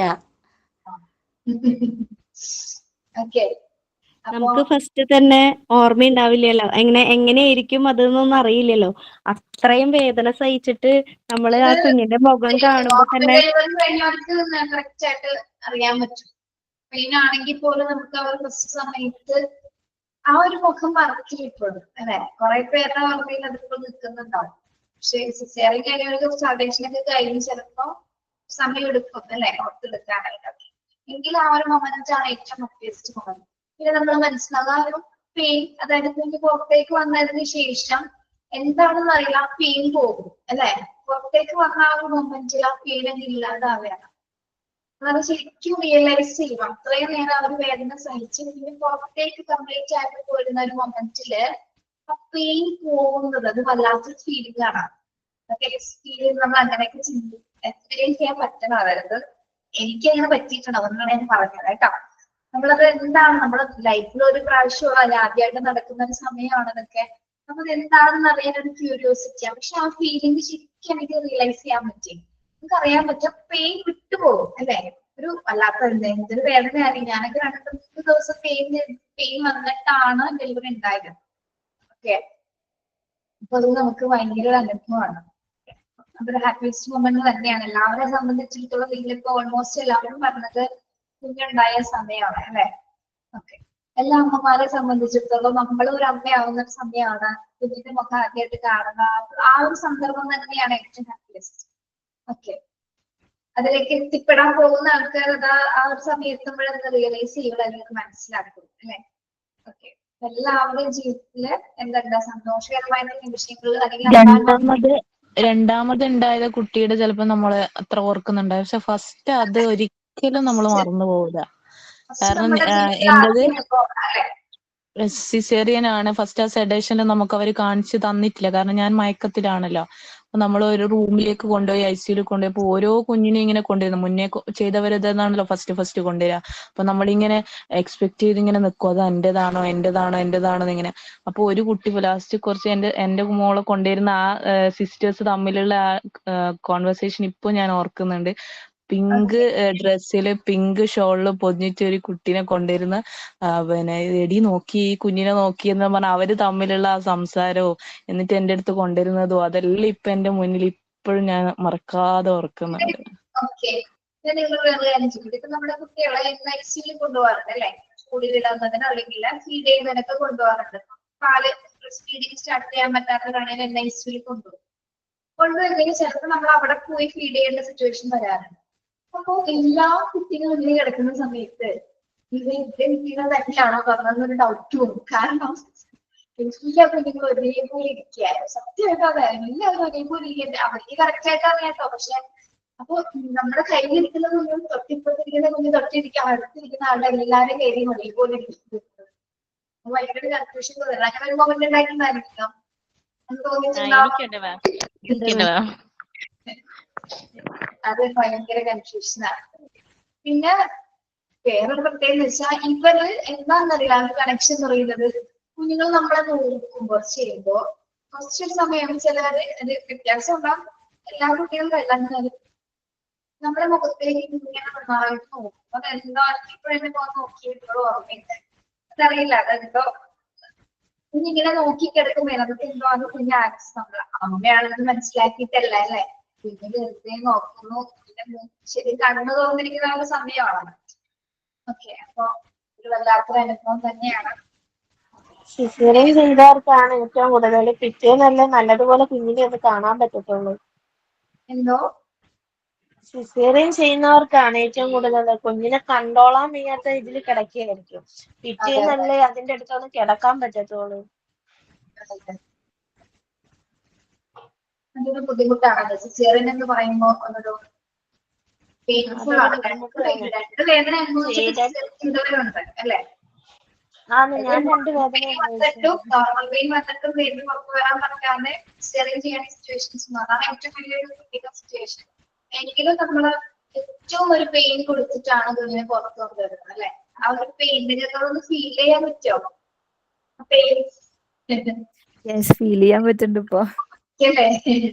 നമുക്ക് ഫസ്റ്റ് തന്നെ ഓർമ്മയുണ്ടാവില്ലല്ലോ, എങ്ങനെയായിരിക്കും അതെന്നൊന്നും അറിയില്ലല്ലോ. അത്രയും വേദന സഹിച്ചിട്ട് നമ്മള് ആ കുഞ്ഞിന്റെ മുഖം കാണുമ്പോ തന്നെ കറക്റ്റ് ആയിട്ട് അറിയാൻ പറ്റും. പെയിനാണെങ്കിൽ പോലും നമുക്ക് ആ ഒരു ഫസ്റ്റ് സമയത്ത് ആ ഒരു മുഖം മറക്കിയിട്ടുണ്ട് അല്ലെ. കുറെ പേരുടെ ഓർമ്മയിൽ അതിപ്പോ നിൽക്കുന്നുണ്ടാവും. പക്ഷെ സിസേറിയൻ കഴിഞ്ഞവർക്ക് സർവേഷനൊക്കെ കഴിഞ്ഞ് ചിലപ്പോ സമയം എടുക്കും അല്ലെ ഓർത്തെടുക്കാനായിട്ട്. എങ്കിൽ ആ ഒരു മൊമെന്റ് ആണ് ഏറ്റവും ഹാപ്പിയസ്റ്റ് മൊമെന്റ്. പിന്നെ നമ്മൾ മനസ്സിലാകുക ആ ഒരു പെയിൻ, അതായത് കുഞ്ഞ് പുറത്തേക്ക് വന്നതിന് ശേഷം എന്താണെന്ന് അറിയില്ല, ആ പെയിൻ പോകും അല്ലെ. പുറത്തേക്ക് വന്ന ആ ഒരു മൊമെന്റിൽ ആ പെയിൻ അങ്ങ് ഇല്ലാതാവുകയാണ്. അത് ശരിക്കും റിയലൈസ് ചെയ്യും. അത്രയും നേരം അവർ വേദന സഹിച്ച് പിന്നെ പുറത്തേക്ക് കംപ്ലീറ്റ് ആയിട്ട് പോരുന്ന ഒരു മൊമെന്റില് ആ പെയിൻ പോകുന്നത് അത് വല്ലാത്തൊരു ഫീലിംഗ് ആണ്. അതൊക്കെ എക്സ്പീരിയൻസ് നമ്മൾ അങ്ങനെയൊക്കെ എക്സ്പീരിയൻസ് ചെയ്യാൻ പറ്റണം. അതായത് എനിക്ക് അങ്ങനെ പറ്റിയിട്ടുണ്ട്, അതുകൊണ്ടാണ് ഞാൻ പറഞ്ഞത് കേട്ടോ. നമ്മളത് എന്താണ് നമ്മുടെ ലൈഫിൽ ഒരു പ്രാവശ്യം അല്ല ആദ്യമായിട്ട് നടക്കുന്ന ഒരു സമയമാണ് ഇതൊക്കെ. അപ്പൊ അത് എന്താണെന്ന് അറിയാൻ ഒരു ക്യൂരിയോസിറ്റി. പക്ഷെ ആ ഫീലിംഗ് ശരിക്കും എനിക്ക് റിയലൈസ് ചെയ്യാൻ പറ്റി. നമുക്ക് അറിയാൻ പറ്റും പെയിൻ വിട്ടുപോകും അല്ലെ. ഒരു വല്ലാത്ത എന്തൊരു വേദനയായി. ഞാനൊക്കെ 2-3 ദിവസം പെയിൻ വന്നിട്ടാണ് ഡെലിവറി ഉണ്ടായത്. ഓക്കെ, അപ്പൊ അത് നമുക്ക് ഭയങ്കര ഒരു അനുഭവമാണ്. അതൊരു ഹാപ്പിയസ്റ്റ് മൊമെന്റ് തന്നെയാണ് എല്ലാവരെ സംബന്ധിച്ചിടത്തോളം. ഇതിലിപ്പോ ഓൾമോസ്റ്റ് എല്ലാവരും പറഞ്ഞത് കുഞ്ഞുണ്ടായ സമയമാണ് അല്ലെ. ഓക്കെ, എല്ലാ അമ്മമാരെ സംബന്ധിച്ചിടത്തോളം നമ്മൾ ഒരു അമ്മയാവുന്ന ഒരു സമയമാണ്. കുഞ്ഞിന്റെ മുഖം ആദ്യമായിട്ട് കാണുക, ആ ഒരു സന്ദർഭം തന്നെയാണ് ഏറ്റവും ഹാപ്പിയസ്റ്റ്. ഓക്കെ, അതിലേക്ക് എത്തിപ്പെടാൻ പോകുന്ന ആൾക്കാർ അതാ ആ ഒരു സമയത്തുമ്പോഴത് റിയലൈസ് ചെയ്യുക, അതിലേക്ക് മനസ്സിലാക്കും അല്ലെ. ഓക്കെ, എല്ലാവരുടെയും ജീവിതത്തില് എന്താ സന്തോഷകരമായിട്ടുള്ള നിമിഷങ്ങൾ അല്ലെങ്കിൽ രണ്ടാമത് ഉണ്ടായത് കുട്ടിയുടെ ചിലപ്പോ നമ്മള് അത്ര ഓർക്കുന്നുണ്ടാവും, പക്ഷെ ഫസ്റ്റ് അത് ഒരിക്കലും നമ്മൾ മറന്നു പോകില്ല. കാരണം എന്റത് സിസേറിയൻ ആണ്. ഫസ്റ്റ് ആ സെഡേഷനിൽ നമുക്ക് അവർ കാണിച്ചു തന്നിട്ടില്ല, കാരണം ഞാൻ മയക്കത്തിലാണല്ലോ. അപ്പൊ നമ്മൾ ഒരു റൂമിലേക്ക് കൊണ്ടുപോയി ICUയിൽ കൊണ്ടുപോയപ്പോ ഓരോ കുഞ്ഞിനെ ഇങ്ങനെ കൊണ്ടുവരുന്നു. മുന്നേ ചെയ്തവരതാണല്ലോ ഫസ്റ്റ് കൊണ്ടുവരിക. അപ്പൊ നമ്മളിങ്ങനെ എക്സ്പെക്ട് ചെയ്ത് ഇങ്ങനെ നിൽക്കും, അത് എന്റേതാണോ ഇങ്ങനെ. അപ്പൊ ഒരു കുട്ടി ലാസ്റ്റ് കുറച്ച് എന്റെ മോളെ കൊണ്ടുവരുന്ന ആ സിസ്റ്റേഴ്സ് തമ്മിലുള്ള ആ കോൺവെർസേഷൻ ഇപ്പൊ ഞാൻ ഓർക്കുന്നുണ്ട്. പിങ്ക് ഡ്രസ്സില് പിങ്ക് ഷോളില് പൊതിഞ്ഞിട്ട് ഒരു കുട്ടീനെ കൊണ്ടുവരുന്ന പിന്നെ എടി നോക്കി ഈ കുഞ്ഞിനെ നോക്കി എന്ന് പറഞ്ഞ അവര് തമ്മിലുള്ള ആ സംസാരവും എന്നിട്ട് എന്റെ അടുത്ത് കൊണ്ടുവരുന്നതും അതെല്ലാം ഇപ്പൊ എന്റെ മുന്നിൽ ഇപ്പോഴും ഞാൻ മറക്കാതെ ഓർക്കുന്നുണ്ട്. ഓക്കെ, നിങ്ങൾ വേറെ കാര്യം ചോദിക്കും. ഇപ്പൊ നമ്മുടെ കുട്ടികളെ ICUയിൽ കൊണ്ടുപോകാറുണ്ട് അല്ലെ. സ്കൂളിൽ ഇടുന്നതിന് അല്ലെങ്കിൽ ഫീഡ് ചെയ്യുന്നതിനൊക്കെ കൊണ്ടുപോകാറുണ്ട്. പാല് ബ്രസ്റ്റ് ഫീഡിങ് സ്റ്റാർട്ട് ചെയ്യാൻ പറ്റാത്തവരാണെങ്കിൽ ICUയിൽ കൊണ്ടുപോയി ചിലപ്പോൾ നമ്മൾ അവിടെ പോയി ഫീഡ് ചെയ്യേണ്ട സിറ്റുവേഷൻ വരാറുണ്ട്. അപ്പൊ എല്ലാ കുട്ടികളും ഇങ്ങനെ കിടക്കുന്ന സമയത്ത് ഇവരുടെ കുട്ടികൾ തന്നെയാണോ പറഞ്ഞതെന്നൊരു ഡൗട്ട് വരും. കാരണം എല്ലാ കുഞ്ഞുങ്ങളും ഒരേപോലെ ഇരിക്കുകയായിരുന്നു. സത്യമായിട്ട് അതായിരുന്നു, എല്ലാവരും ഒരേപോലെ ഇരിക്കുക. അവർക്ക് കറക്റ്റ് ആയിട്ടാണ് കേട്ടോ. പക്ഷെ അപ്പൊ നമ്മുടെ കയ്യിലിരിക്കുന്ന കുഞ്ഞും തൊട്ടിപ്പുറത്തിരിക്കുന്ന കുഞ്ഞ് തൊട്ടിരിക്കുക അടുത്തിരിക്കുന്ന ആളുടെ എല്ലാവരും കയ്യിലും ഒരേപോലെ ഇരിക്കുന്നത് ഭയങ്കര കൺഫ്യൂഷൻ തോന്നുന്നത്. അങ്ങനെ ഒരു മൊമെന്റ് ഉണ്ടായിട്ടുണ്ടായിരിക്കാം എന്ന് തോന്നിയിട്ടുണ്ടാവും. അത് ഭയങ്കര കൺഫ്യൂഷനാണ്. പിന്നെ വേറൊരു പ്രത്യേകത വെച്ചാൽ ഇവര് എന്താണെന്നറിയില്ല ആ കണക്ഷൻ എന്ന് പറയുന്നത്. കുഞ്ഞുങ്ങൾ നമ്മളെ നോക്കുമ്പോ ചെയ്യുമ്പോ കുറച്ചൊരു സമയം ചിലവര് അത് വ്യത്യാസം ഉണ്ടാവും. എല്ലാ കുട്ടികളും കല്ലാഞ്ഞാലും നമ്മുടെ മുഖത്തേക്ക് ഇങ്ങനെ നന്നായിട്ട് നോക്കും. അതെന്താ ഇപ്പോഴെന്നെ നോക്കിയിട്ടുള്ളൂ ഓർമ്മയില്ല, അതറിയില്ല. അതെന്തോ കുഞ്ഞിങ്ങനെ നോക്കി കിടക്കുമ്പോ അതൊക്കെ എന്തോ അത് കുഞ്ഞ് ആക്സ് നമ്മൾ അമ്മയാണെന്ന് മനസ്സിലാക്കിയിട്ടല്ല അല്ലെ. കുഞ്ഞ് വെറുതെ നോക്കുന്നു. ശരി കണ്ണു തോന്നിരിക്കുന്ന ഒരു സമയമാണ്. ഓക്കെ, അപ്പൊ ഒരു വല്ലാത്തൊരു അനുഭവം തന്നെയാണ്. സിസേറിയൻ ചെയ്തവർക്കാണ് ഏറ്റവും കൂടുതൽ പിറ്റേന്നല്ല നല്ലതുപോലെ കുഞ്ഞിനെ ഒന്ന് കാണാൻ പറ്റത്തുള്ളൂ. എന്തോ സിസേറിയൻ ചെയ്യുന്നവർക്കാണ് ഏറ്റവും കൂടുതൽ കുഞ്ഞിനെ കണ്ടോളാൻ വയ്യാത്ത ഇതിൽ കിടക്കുകയായിരിക്കും. പിറ്റേന്നല്ലേ അതിന്റെ അടുത്തൊന്ന് കിടക്കാൻ പറ്റത്തുള്ളൂ. അതൊരു ബുദ്ധിമുട്ടാണ് സിസേറിയൻ എന്ന് പറയുമ്പോ. ഒരു പെയിൻഫുൾ ആണ്. രണ്ട് വേദന അനുഭവിച്ചിട്ടുണ്ട് അല്ലെ. നോർമൽ പെയിൻ വന്നിട്ടും വേദന പുറത്തു വരാൻ പറ്റാതെ സിസേറിയൻ ചെയ്യേണ്ട സിറ്റുവേഷൻസ് അതാണ് ഏറ്റവും വലിയൊരു സിറ്റുവേഷൻ. എങ്കിലും നമ്മള് ഏറ്റവും ഒരു പെയിൻ കൊടുത്തിട്ടാണ് കുഞ്ഞിനെ പുറത്തു കൊണ്ടുവരുന്നത് അല്ലെ. ആ ഒരു പെയിനിനെ ഒന്ന് ഫീൽ ചെയ്യാൻ പറ്റുമോ? പെയിൻ ഫീൽ ചെയ്യാൻ പറ്റുന്നുണ്ട് ഇപ്പൊ. 26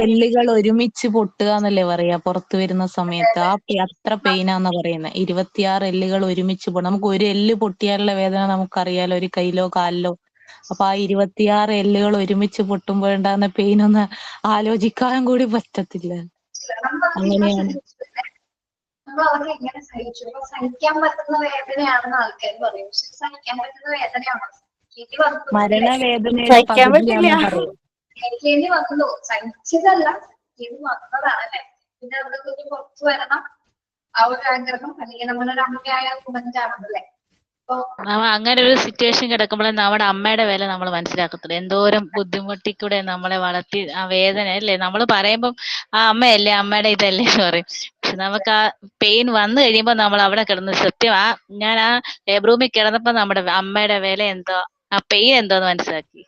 എല്ലുകൾ ഒരുമിച്ച് പൊട്ടുക എന്നല്ലേ പറയാ പുറത്തു വരുന്ന സമയത്ത്. അത്ര പെയിനാന്ന് പറയുന്നത്. 26 എല്ലുകൾ ഒരുമിച്ച് പൊട്ടും. നമുക്ക് ഒരു എല്ല് പൊട്ടിയാലുള്ള വേദന നമുക്കറിയാലോ, ഒരു കൈയിലോ കാലിലോ. അപ്പൊ ആ 26 എല്ലുകൾ ഒരുമിച്ച് പൊട്ടുമ്പോഴുണ്ടാകുന്ന പെയിൻ ഒന്ന് ആലോചിക്കാൻ കൂടി പറ്റത്തില്ല. അങ്ങനെയാണ്. നമ്മൾ അവരെ എങ്ങനെ സഹിച്ചു? സഹിക്കാൻ പറ്റുന്ന വേദനയാണെന്ന് ആൾക്കാർ പറയും. പക്ഷെ സഹിക്കാൻ പറ്റുന്ന വേദനയാണോ? മരണവേദനയുടെ പകുതിയാണെന്ന് പറയും. എനിക്ക് വന്നു സഹിച്ചതല്ല, ഇത് വന്നതാണ് അല്ലെ. പിന്നെ അവിടെ കുഞ്ഞ് പുറത്തു വരണം ആ ഒരു ആഗ്രഹം. അല്ലെങ്കിൽ നമ്മളൊരു അമ്മയായ കുടുംബാണല്ലേ. അങ്ങനെ ഒരു സിറ്റുവേഷൻ കിടക്കുമ്പോഴേ നമ്മുടെ അമ്മയുടെ വില നമ്മൾ മനസ്സിലാക്കത്തുള്ളൂ. എന്തോരം ബുദ്ധിമുട്ടിക്കൂടെ നമ്മളെ വളർത്തി. ആ വേദന അല്ലേ നമ്മൾ പറയുമ്പം ആ അമ്മയല്ലേ അമ്മയുടെ ഇതല്ലേ എന്ന് പറയും. പക്ഷെ നമുക്ക് ആ പെയിൻ വന്നു കഴിയുമ്പോ നമ്മൾ അവിടെ കിടന്ന് സത്യം ഞാൻ ആ ലേബർ റൂമിൽ കിടന്നപ്പോ നമ്മുടെ അമ്മയുടെ വില എന്തോ, ആ പെയിൻ എന്തോന്ന് മനസ്സിലാക്കി.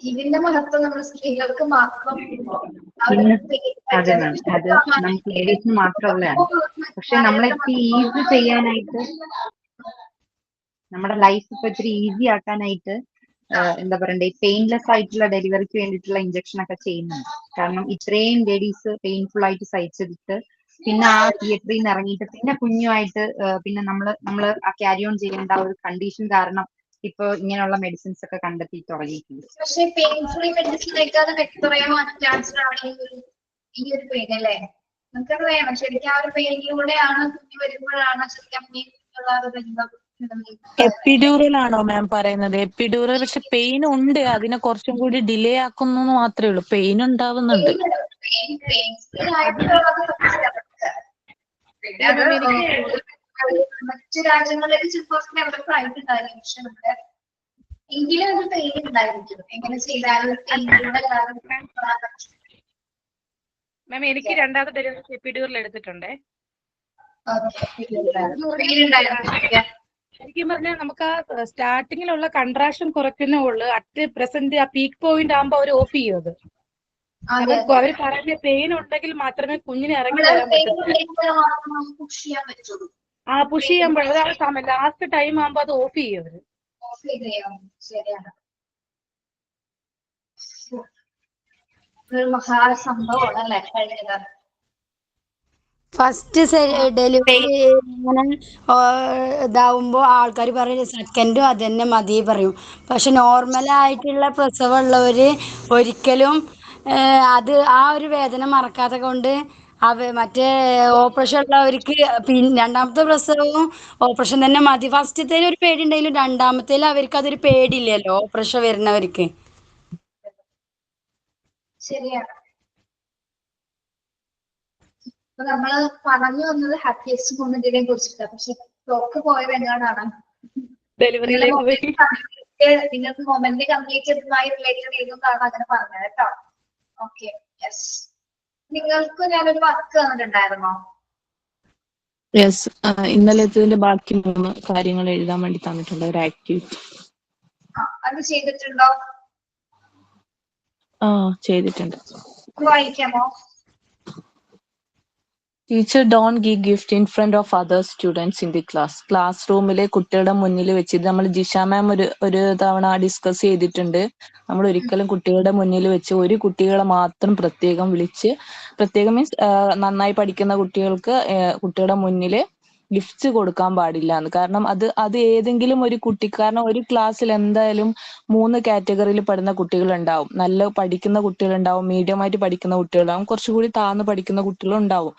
ഇതിന്റെ മഹത്വം നമ്മൾ സ്ത്രീകൾക്ക് മാത്രം ഇന്ന് അതെ മാം, അത് നമുക്ക് ലേഡീസിന് മാത്രമുള്ളതാണ്. പക്ഷെ നമ്മളിപ്പോ ഈസി ചെയ്യാനായിട്ട്, നമ്മുടെ ലൈഫ് ഇപ്പൊ ഇത്തിരി ഈസി ആക്കാനായിട്ട് എന്താ പറയണ്ടേ, പെയിൻലെസ് ആയിട്ടുള്ള ഡെലിവറിക്ക് വേണ്ടിയിട്ടുള്ള ഇഞ്ചക്ഷൻ ഒക്കെ ചെയ്യുന്നുണ്ട്. കാരണം ഇത്രയും ലേഡീസ് പെയിൻഫുൾ ആയിട്ട് സഹിച്ചെടുത്ത് പിന്നെ ആ തിയേറ്ററിൽ നിന്ന് ഇറങ്ങിയിട്ട് പിന്നെ കുഞ്ഞുമായിട്ട് പിന്നെ നമ്മള് ആ ക്യാരി ഓൺ ചെയ്യേണ്ട ആ ഒരു കണ്ടീഷൻ കാരണം ഇപ്പൊ ഇങ്ങനെയുള്ള മെഡിസിൻസ് ഒക്കെ കണ്ടെത്തി തുടങ്ങിയിട്ടുണ്ട്. പക്ഷെ പെയിൻഫുള്ളി മെഡിസിൻ കഴിക്കാതെ വ്യക്തമായോ ക്യാൻസർ ആണ് ഈ ഒരു പെയിൻ അല്ലേ? നമുക്കത് വേണം ശരിക്കും. ആ ഒരു പെയിനിലൂടെയാണ് കുഞ്ഞ് വരുമ്പോഴാണ് ശരിക്കും ബന്ധം. എപ്പിഡ്യൂറൽ ആണോ മാം പറയുന്നത്? എപ്പിഡ്യൂറൽ പക്ഷെ പെയിൻ ഉണ്ട്, അതിനെ കുറച്ചും കൂടി ഡിലേ ആക്കുന്നു മാത്രമേ ഉള്ളൂ. പെയിൻ ഉണ്ടാവുന്നുണ്ട്. മറ്റു രാജ്യങ്ങളിലേക്ക് ചിലപ്പോൾ ഡെവലപ്പ് ആയിട്ടുണ്ടായിരുന്നു. പക്ഷെ നമ്മുടെ എങ്കിലും അത് പെയിൻ ഉണ്ടായിരിക്കും. എങ്ങനെ ചെയ്താലും മാം എനിക്ക് രണ്ടാമത്തെ ഡെലിവറി എപ്പിഡ്യൂറൽ എടുത്തിട്ടുണ്ടേ. ശരിക്കും പറഞ്ഞാൽ നമുക്ക് ആ സ്റ്റാർട്ടിങ്ങിലുള്ള കൺട്രാക്ഷൻ കുറയ്ക്കുന്നേ ഉള്ളു. അറ്റ് പ്രസന്റ് ആ പീക്ക് പോയിന്റ് ആകുമ്പോ അവർ ഓഫ് ചെയ്യും അത്. അവർ പറയുന്ന പെയിൻ ഉണ്ടെങ്കിൽ മാത്രമേ കുഞ്ഞിനെ ഇറങ്ങി വരാൻ പറ്റുള്ളൂ. ആ പുഷ് ചെയ്യാൻ പറ്റും. ലാസ്റ്റ് ടൈം ആകുമ്പോ അത് ഓഫ് ചെയ്യും അവര്. ശരിയാണ്. മഹാസംഭവമാണ് അല്ലേ കഴിഞ്ഞത്. ഫസ്റ്റ് ഡെലിവറി ഇങ്ങനെ ഇതാവുമ്പോൾ ആൾക്കാർ പറയും സെക്കൻഡും അത് തന്നെ മതി പറയും. പക്ഷെ നോർമലായിട്ടുള്ള പ്രസവമുള്ളവർ ഒരിക്കലും അത് ആ ഒരു വേദന മറക്കാതെ കൊണ്ട് മറ്റേ ഓപ്പറേഷൻ ഉള്ളവർക്ക് പിന്നെ രണ്ടാമത്തെ പ്രസവവും ഓപ്പറേഷൻ തന്നെ മതി. ഫസ്റ്റത്തേൽ ഒരു പേടി ഉണ്ടെങ്കിലും രണ്ടാമത്തേൽ അവർക്ക് അതൊരു പേടിയില്ലല്ലോ ഓപ്പറേഷൻ വരുന്നവർക്ക്. ശരിയാണ്. അപ്പൊ നമ്മള് പറഞ്ഞു വന്നത് ഹാപ്പിയസ്റ്റ് മൊമെന്റിനെ കുറിച്ചിട്ടാണ്. പക്ഷെ ക്ലോക്ക് പോയത് എങ്ങാണ്ടാണ് നിങ്ങൾക്ക് മൊമെന്റ് കംപ്ലീറ്റ് ചെയ്തതുമായി റിലേറ്റഡ് ചെയ്തതാണ് അങ്ങനെ പറഞ്ഞത് കേട്ടോ. Okay, yes. നിങ്ങൾക്ക് ഞാനൊരു വർക്ക് തന്നിട്ടുണ്ടായിരുന്നോ? യെസ്, ഇന്നലത്തെ ബാക്കി 3 കാര്യങ്ങൾ എഴുതാൻ വേണ്ടി തന്നിട്ടുണ്ട്, ഒരു ആക്ടിവിറ്റി. അത് ചെയ്തിട്ടുണ്ടോ? ചെയ്തിട്ടുണ്ട്. വായിക്കാമോ? Teacher don't give gift in front of other students in the class. Class റൂമിലെ കുട്ടികളുടെ മുന്നിൽ വെച്ച്, ഇത് നമ്മൾ ജിഷ മാം ഒരു തവണ ഡിസ്കസ് ചെയ്തിട്ടുണ്ട്. നമ്മൾ ഒരിക്കലും കുട്ടികളുടെ മുന്നിൽ വെച്ച് ഒരു കുട്ടികളെ മാത്രം പ്രത്യേകം മീൻസ് നന്നായി പഠിക്കുന്ന കുട്ടികളുടെ മുന്നിൽ ഗിഫ്റ്റ്സ് കൊടുക്കാൻ പാടില്ല എന്ന്. കാരണം അത് ഏതെങ്കിലും ഒരു കുട്ടി, കാരണം ഒരു ക്ലാസ്സിൽ എന്തായാലും 3 കാറ്റഗറിയിൽ പെടുന്ന കുട്ടികളുണ്ടാവും. നല്ല പഠിക്കുന്ന കുട്ടികളുണ്ടാവും, മീഡിയമായിട്ട് പഠിക്കുന്ന കുട്ടികളുണ്ടാവും, കുറച്ചുകൂടി താഴ്ന്നു പഠിക്കുന്ന കുട്ടികളുണ്ടാവും.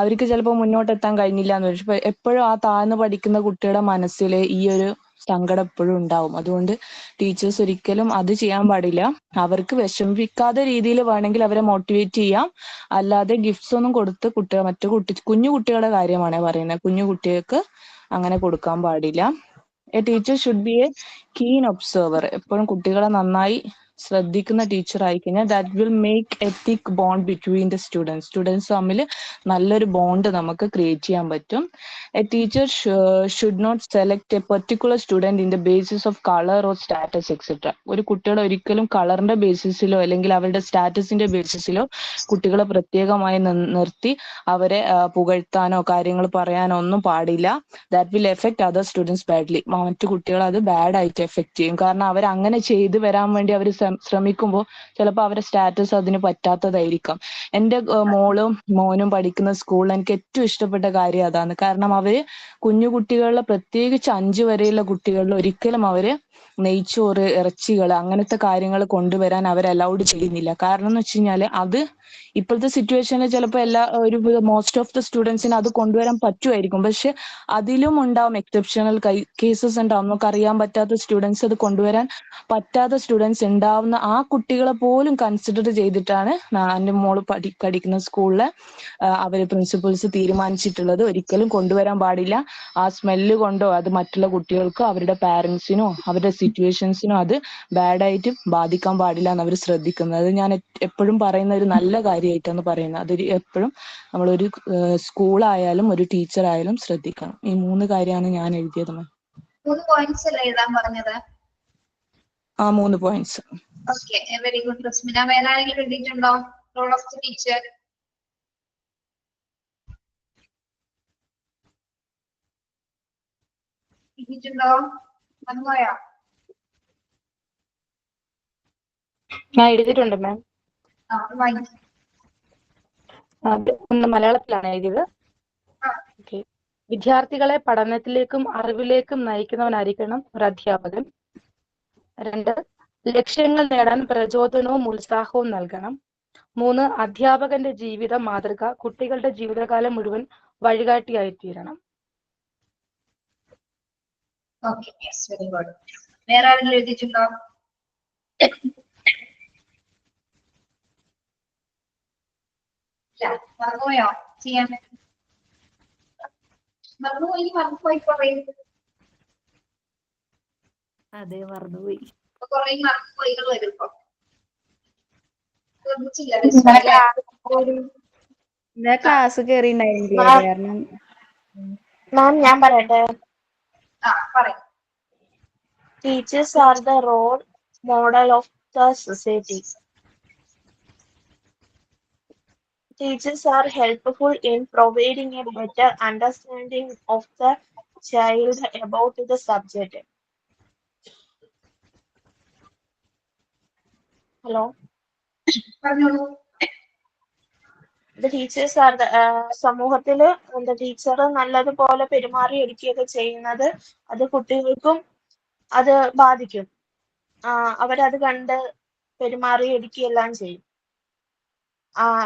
അവർക്ക് ചിലപ്പോൾ മുന്നോട്ടെത്താൻ കഴിഞ്ഞില്ല എന്ന് വരും. പക്ഷെ എപ്പോഴും ആ താഴ്ന്നു പഠിക്കുന്ന കുട്ടിയുടെ മനസ്സിൽ ഈ ഒരു സങ്കടം എപ്പോഴും ഉണ്ടാവും. അതുകൊണ്ട് ടീച്ചേഴ്സ് ഒരിക്കലും അത് ചെയ്യാൻ പാടില്ല. അവർക്ക് വിഷമിപ്പിക്കാത്ത രീതിയിൽ വേണമെങ്കിൽ അവരെ മോട്ടിവേറ്റ് ചെയ്യാം. അല്ലാതെ ഗിഫ്റ്റ്സ് ഒന്നും കൊടുത്ത് കുഞ്ഞു കുട്ടികളുടെ കാര്യമാണ് പറയുന്നത്. കുഞ്ഞു കുട്ടികൾക്ക് അങ്ങനെ കൊടുക്കാൻ പാടില്ല. A teacher should be a keen observer. എപ്പോഴും കുട്ടികളെ നന്നായി ശ്രദ്ധിക്കുന്ന ടീച്ചർ ആയിക്കഴിഞ്ഞാൽ that will make a thick bond between the students തമ്മിൽ നല്ലൊരു ബോണ്ട് നമുക്ക് ക്രിയേറ്റ് ചെയ്യാൻ പറ്റും. A teacher should not select a particular student in the basis of colour or status etcetera. ഒരു കുട്ടികളെ ഒരിക്കലും കളറിന്റെ ബേസിസിലോ അല്ലെങ്കിൽ അവരുടെ സ്റ്റാറ്റസിന്റെ ബേസിസിലോ കുട്ടികളെ പ്രത്യേകമായി നിർത്തി അവരെ പുകഴ്ത്താനോ കാര്യങ്ങൾ പറയാനോ ഒന്നും പാടില്ല. That will effect other students badly. മറ്റു കുട്ടികളെ അത് ബാഡ് ആയിട്ട് എഫക്ട് ചെയ്യും. കാരണം അവർ അങ്ങനെ ചെയ്തു വരാൻ വേണ്ടി അവർ ശ്രമിക്കുമ്പോൾ ചിലപ്പോൾ അവരുടെ സ്റ്റാറ്റസ് അതിന് പറ്റാത്തതായിരിക്കാം. എൻ്റെ മോനും പഠിക്കുന്ന സ്കൂളിൽ എനിക്ക് ഏറ്റവും ഇഷ്ടപ്പെട്ട കാര്യം അതാണ്. കാരണം അവര് കുഞ്ഞു കുട്ടികളിലെ പ്രത്യേകിച്ച് 5 വരെയുള്ള കുട്ടികളിൽ ഒരിക്കലും അവര് നെയ്ച്ചോറ്, ഇറച്ചികൾ അങ്ങനത്തെ കാര്യങ്ങൾ കൊണ്ടുവരാൻ അവർ അലൗഡ് ചെയ്യുന്നില്ല. കാരണം എന്ന് വെച്ച് കഴിഞ്ഞാല് അത് ഇപ്പോഴത്തെ സിറ്റുവേഷനിൽ ചിലപ്പോൾ മോസ്റ്റ് ഓഫ് ദ സ്റ്റുഡൻസിന് അത് കൊണ്ടുവരാൻ പറ്റുമായിരിക്കും. പക്ഷെ അതിലും ഉണ്ടാവും എക്സെപ്ഷണൽ കേസസ് ഉണ്ടാവും. നമുക്ക് അറിയാൻ പറ്റാത്ത സ്റ്റുഡൻസ്, അത് കൊണ്ടുവരാൻ പറ്റാത്ത സ്റ്റുഡൻസ് ഉണ്ടാവുന്ന ആ കുട്ടികളെ പോലും കൺസിഡർ ചെയ്തിട്ടാണ് എൻ്റെ മോള് പഠിക്കുന്ന സ്കൂളിലെ അവര് പ്രിൻസിപ്പൽസ് തീരുമാനിച്ചിട്ടുള്ളത് ഒരിക്കലും കൊണ്ടുവരാൻ പാടില്ല. ആ സ്മെല്ല് കൊണ്ടോ അത് മറ്റുള്ള കുട്ടികൾക്കോ അവരുടെ പാരന്റ്സിനോ അവരുടെ സിറ്റുവേഷൻസിനോ അത് ബാഡായിട്ട് ബാധിക്കാൻ പാടില്ല എന്ന് അവർ ശ്രദ്ധിക്കുന്നത്. അത് ഞാൻ എപ്പോഴും പറയുന്ന ഒരു നല്ല കാര്യമായിട്ടാണ് പറയുന്നത്. അത് എപ്പോഴും നമ്മളൊരു സ്കൂളായാലും ഒരു ടീച്ചർ ആയാലും ശ്രദ്ധിക്കണം. ഈ 3 കാര്യമാണ് ഞാൻ എഴുതിയത്. 3 പോയിന്റ്സ് അല്ലേ എഴുതാൻ പറഞ്ഞത്? 3 points. Okay, very good Rasmina. വേറെ ആരെങ്കിലും എഴുതിയിട്ടുണ്ടോ റോൾ ഓഫ് ദി ടീച്ചർ? എഴുതിയിട്ടുണ്ടോ? മറന്നുപോയോ? ഞാൻ എഴുതിയിട്ടുണ്ട് മാം. ആ, വായിക്കും. അത് ഒന്ന് മലയാളത്തിലാണ് എഴുതിയത്. ഓക്കെ. വിദ്യാർത്ഥികളെ പഠനത്തിലേക്കും അറിവിലേക്കും നയിക്കുന്നവനായിരിക്കണം ഒരു അധ്യാപകൻ. 2, ലക്ഷ്യങ്ങൾ നേടാൻ പ്രചോദനവും ഉത്സാഹവും നൽകണം. 3, അധ്യാപകന്റെ ജീവിത മാതൃക കുട്ടികളുടെ ജീവിതകാലം മുഴുവൻ വഴികാട്ടിയായി തീരണം. Okay, yes, very good. വേറെ ആരെങ്കിലും എഴുതിയിട്ടുണ്ടോ? ഇല്ല, മറന്നുപോയോ? ചെയ്യാൻ മറന്നുപോയി പറയും. അതെ, മറന്നുപോയി. കുറെ മറന്നുപോയികൾ വരും ഇപ്പൊ. ഇന്നലെ ക്ലാസ് കേറിണ്ടായിരുന്നില്ല കാരണം മാം ഞാൻ പറയട്ടെ. ആ, പറയും. Teachers are the role model of the society. Teachers are helpful in providing a better understanding of the child about the subject. Hello. The teachers are the സമൂഹത്തില് ടീച്ചർ നല്ലതുപോലെ പെരുമാറി എടുക്കുകയൊക്കെ ചെയ്യുന്നത് അത് കുട്ടികൾക്കും അത് ബാധിക്കും. അവരത് കണ്ട് പെരുമാറി എടുക്കുകയെല്ലാം ചെയ്യും.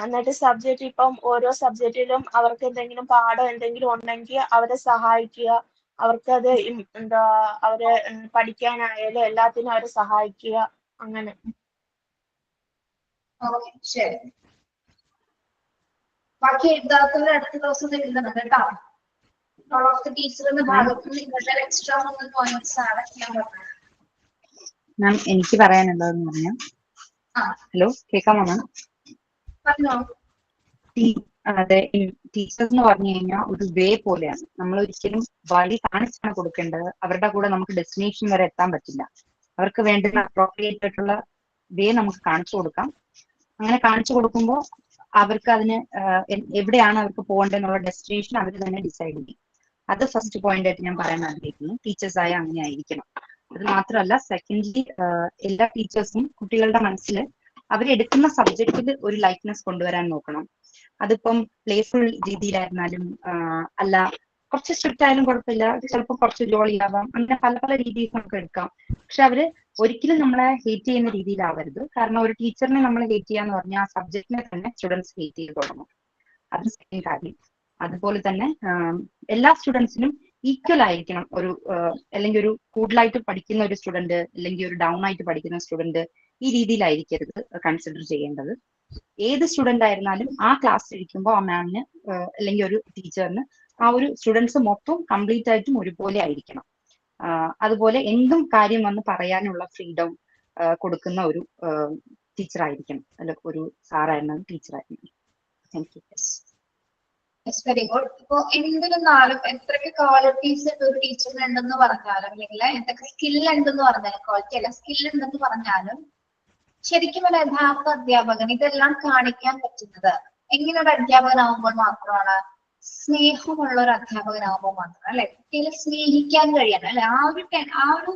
എന്നിട്ട് സബ്ജക്റ്റ് ഇപ്പം ഓരോ സബ്ജക്റ്റിലും അവർക്ക് എന്തെങ്കിലും പാഠം എന്തെങ്കിലും ഉണ്ടെങ്കിൽ അവരെ സഹായിക്കുക, അവർക്കത് അവരെ പഠിക്കാനായാലും എല്ലാത്തിനും അവരെ സഹായിക്കുക, അങ്ങനെ. ഓക്കെ, ശരി. ബാക്കി എഴുതാത്തവർ അടുത്ത ദിവസം എഴുതണം കേട്ടോ. റോൾ ഓഫ് ദി ടീച്ചറിന്റെ ഭാഗത്ത് നിങ്ങളുടെ എക്സ്ട്രാ 3 പോയിന്റ്സ് ആണ് ഞാൻ പറഞ്ഞത്. മാം എനിക്ക് പറയാനുള്ളതെന്ന് പറഞ്ഞാൽ, ഹലോ കേൾക്കാമോ മാം? പറഞ്ഞോ. അതെ, ടീച്ചേഴ്സ് എന്ന് പറഞ്ഞു കഴിഞ്ഞാൽ ഒരു വേ പോലെയാണ്. നമ്മൾ ഒരിക്കലും വഴി കാണിച്ചാണ് കൊടുക്കേണ്ടത്. അവരുടെ കൂടെ നമുക്ക് ഡെസ്റ്റിനേഷൻ വരെ എത്താൻ പറ്റില്ല. അവർക്ക് വേണ്ടുന്ന അപ്രോപ്രിയേറ്റ് ആയിട്ടുള്ള വേ നമുക്ക് കാണിച്ചു കൊടുക്കാം. അങ്ങനെ കാണിച്ചു കൊടുക്കുമ്പോൾ അവർക്ക് അതിന് എവിടെയാണ് അവർക്ക് പോകേണ്ടതെന്നുള്ള ഡെസ്റ്റിനേഷൻ അവർ തന്നെ ഡിസൈഡ് ചെയ്യും. അത് ഫസ്റ്റ് പോയിന്റ് ആയിട്ട് ഞാൻ പറയാൻ ആഗ്രഹിക്കുന്നു. ടീച്ചേഴ്സ് ആയ അങ്ങനെ ആയിരിക്കണം. അത് മാത്രമല്ല, സെക്കൻഡ്ലി എല്ലാ ടീച്ചേഴ്സും കുട്ടികളുടെ മനസ്സിൽ അവരെടുക്കുന്ന സബ്ജക്റ്റിൽ ഒരു ലൈറ്റ്നെസ് കൊണ്ടുവരാൻ നോക്കണം. അതിപ്പം പ്ലേഫുൾ രീതിയിലായിരുന്നാലും അല്ല കുറച്ച് സ്ട്രിക്റ്റ് ആയാലും കുഴപ്പമില്ല, ചിലപ്പോൾ കുറച്ച് ജോളി ആവാം, അങ്ങനെ പല പല രീതിയിൽ നമുക്ക് എടുക്കാം. പക്ഷെ അവര് ഒരിക്കലും നമ്മളെ ഹേറ്റ് ചെയ്യുന്ന രീതിയിലാവരുത്. കാരണം ഒരു ടീച്ചറിനെ നമ്മൾ ഹേറ്റ് ചെയ്യാന്ന് പറഞ്ഞാൽ ആ സബ്ജക്റ്റിനെ തന്നെ സ്റ്റുഡൻസ് ഹേറ്റ് ചെയ്ത് തുടങ്ങും. അത് സെക്കൻഡ് കാര്യം. അതുപോലെ തന്നെ എല്ലാ സ്റ്റുഡൻസിനും ഈക്വൽ ആയിരിക്കണം. അല്ലെങ്കിൽ ഒരു കൂടുതലായിട്ട് പഠിക്കുന്ന ഒരു സ്റ്റുഡന്റ് അല്ലെങ്കിൽ ഒരു ഡൗൺ ആയിട്ട് പഠിക്കുന്ന സ്റ്റുഡന്റ്, ഈ രീതിയിലായിരിക്കരുത് കൺസിഡർ ചെയ്യേണ്ടത്. ഏത് സ്റ്റുഡന്റ് ആയിരുന്നാലും ആ ക്ലാസ് ഇരിക്കുമ്പോൾ ആ മാമിന് അല്ലെങ്കിൽ ഒരു ടീച്ചറിന് ആ ഒരു സ്റ്റുഡൻസ് മൊത്തം കംപ്ലീറ്റ് ആയിട്ടും ഒരുപോലെ ആയിരിക്കണം. അതുപോലെ എന്തും കാര്യം വന്ന് പറയാനുള്ള ഫ്രീഡം കൊടുക്കുന്ന ഒരു ടീച്ചർ ആയിരിക്കണം, അല്ല ഒരു സാറായിരുന്നാലും ടീച്ചറായിരുന്നു. Thank you. Very good. ഇപ്പൊ എന്തിനാലും എത്രയൊക്കെ ക്വാളിറ്റീസ് ഒരു ടീച്ചറിന് ഉണ്ടെന്ന് പറഞ്ഞാലും, അല്ലെങ്കിൽ എന്തൊക്കെ സ്കിൽ ഉണ്ടെന്ന് പറഞ്ഞാലും, ക്വാളിറ്റി അല്ല സ്കിൽ ഉണ്ടെന്ന് പറഞ്ഞാലും, ശരിക്കും ഒരു യഥാർത്ഥ അധ്യാപകൻ ഇതെല്ലാം കാണിക്കാൻ പറ്റുന്നത് എങ്ങനെ ഒരു അധ്യാപകനാകുമ്പോൾ മാത്രമാണ്. സ്നേഹമുള്ള ഒരു അധ്യാപകനാകുമ്പോൾ മാത്രം, അല്ലെ? കുട്ടികളെ സ്നേഹിക്കാൻ കഴിയണം, അല്ലെ? ആ ഒരു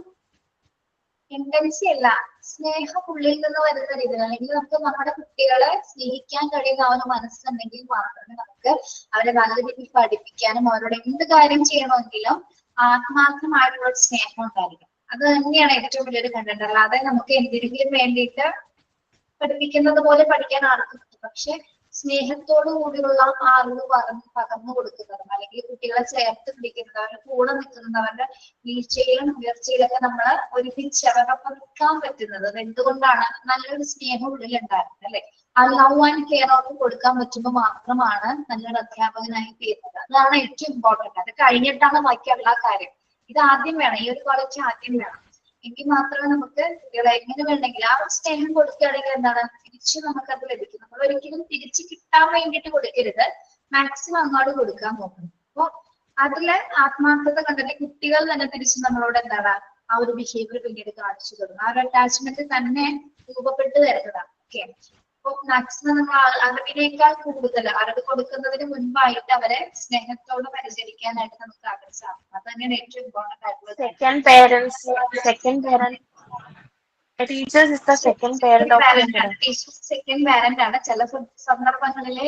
ടെൻഡൻസി അല്ല, സ്നേഹം ഉള്ളിൽ നിന്ന് വരുന്ന രീതിയിൽ, അല്ലെങ്കിൽ നമുക്ക് നമ്മുടെ കുട്ടികളെ സ്നേഹിക്കാൻ കഴിയുന്ന ആ ഒരു മനസ്സുണ്ടെങ്കിൽ മാത്രമേ നമുക്ക് അവരെ നല്ല രീതിയിൽ പഠിപ്പിക്കാനും അവരോട് എന്ത് കാര്യം ചെയ്യണമെങ്കിലും ആത്മാർത്ഥമായിട്ടുള്ള ഒരു സ്നേഹം ഉണ്ടായിരിക്കും. അത് തന്നെയാണ് ഏറ്റവും വലിയൊരു കണ്ടന്റ്. അല്ലാതെ നമുക്ക് എന്തിനെങ്കിലും വേണ്ടിയിട്ട് പഠിപ്പിക്കുന്നത് പോലെ പഠിക്കാൻ ആർക്കും പറ്റും. പക്ഷെ സ്നേഹത്തോടു കൂടിയുള്ള അറിവ് പകർന്നു കൊടുക്കുന്നതും, അല്ലെങ്കിൽ കുട്ടികളെ ചേർത്ത് പിടിക്കുന്നത്, അവരുടെ കൂടെ നിൽക്കുന്നത്, അവരുടെ വീഴ്ചയിലും ഉയർച്ചയിലൊക്കെ നമ്മൾ ഒരുമിച്ച് അവരൊപ്പം നിൽക്കാൻ പറ്റുന്നത് എന്തുകൊണ്ടാണ്? നല്ലൊരു സ്നേഹം ഉള്ളിലുണ്ടായിരുന്നത്, അല്ലെ? ആ ലവ് ആൻഡ് കെയർ ഓഫ് കൊടുക്കാൻ പറ്റുമ്പോൾ മാത്രമാണ് നല്ലൊരു അധ്യാപകനായി തീരുന്നത്. അതാണ് ഏറ്റവും ഇമ്പോർട്ടന്റ്. അത് കഴിഞ്ഞിട്ടാണ് ബാക്കി എല്ലാ കാര്യം. ഇത് ആദ്യം വേണം, ഈ ഒരു ക്വാളിറ്റി ആദ്യം വേണം. എങ്കിൽ മാത്രമേ നമുക്ക് കുട്ടികളെ എങ്ങനെ വേണമെങ്കിൽ ആ ഒരു സ്നേഹം കൊടുക്കുകയാണെങ്കിൽ എന്താണ് തിരിച്ച് നമുക്കത് ലഭിക്കും. നമ്മൾ ഒരിക്കലും തിരിച്ച് കിട്ടാൻ വേണ്ടിയിട്ട് കൊടുക്കരുത്, മാക്സിമം അങ്ങോട്ട് കൊടുക്കാൻ നോക്കണം. അപ്പൊ അതില് ആത്മാർത്ഥത കണ്ടിട്ട് കുട്ടികൾ തന്നെ തിരിച്ച് നമ്മളോട് എന്താണ് ആ ഒരു ബിഹേവിയർ പിന്നീട് കാണിച്ചു തുടങ്ങും. ആ ഒരു അറ്റാച്ച്മെന്റ് തന്നെ രൂപപ്പെട്ട് വരുന്നതാണ്. ഓക്കെ, അപ്പൊ മാക്സിമം നമ്മൾ അറിവിനേക്കാൾ കൂടുതൽ അറിവ് കൊടുക്കുന്നതിന് മുൻപായിട്ട് അവരെ സ്നേഹത്തോടെ പരിചരിക്കാനായിട്ട് നമുക്ക് ആകാൻ സാധിക്കും. അത് തന്നെയാണ് ഏറ്റവും ഇമ്പോർട്ടന്റ് ആയിട്ടുള്ളത്. second parent teachers is the second parent of the student. Teachers second parent ആണ്. ചില സന്ദർഭങ്ങളില്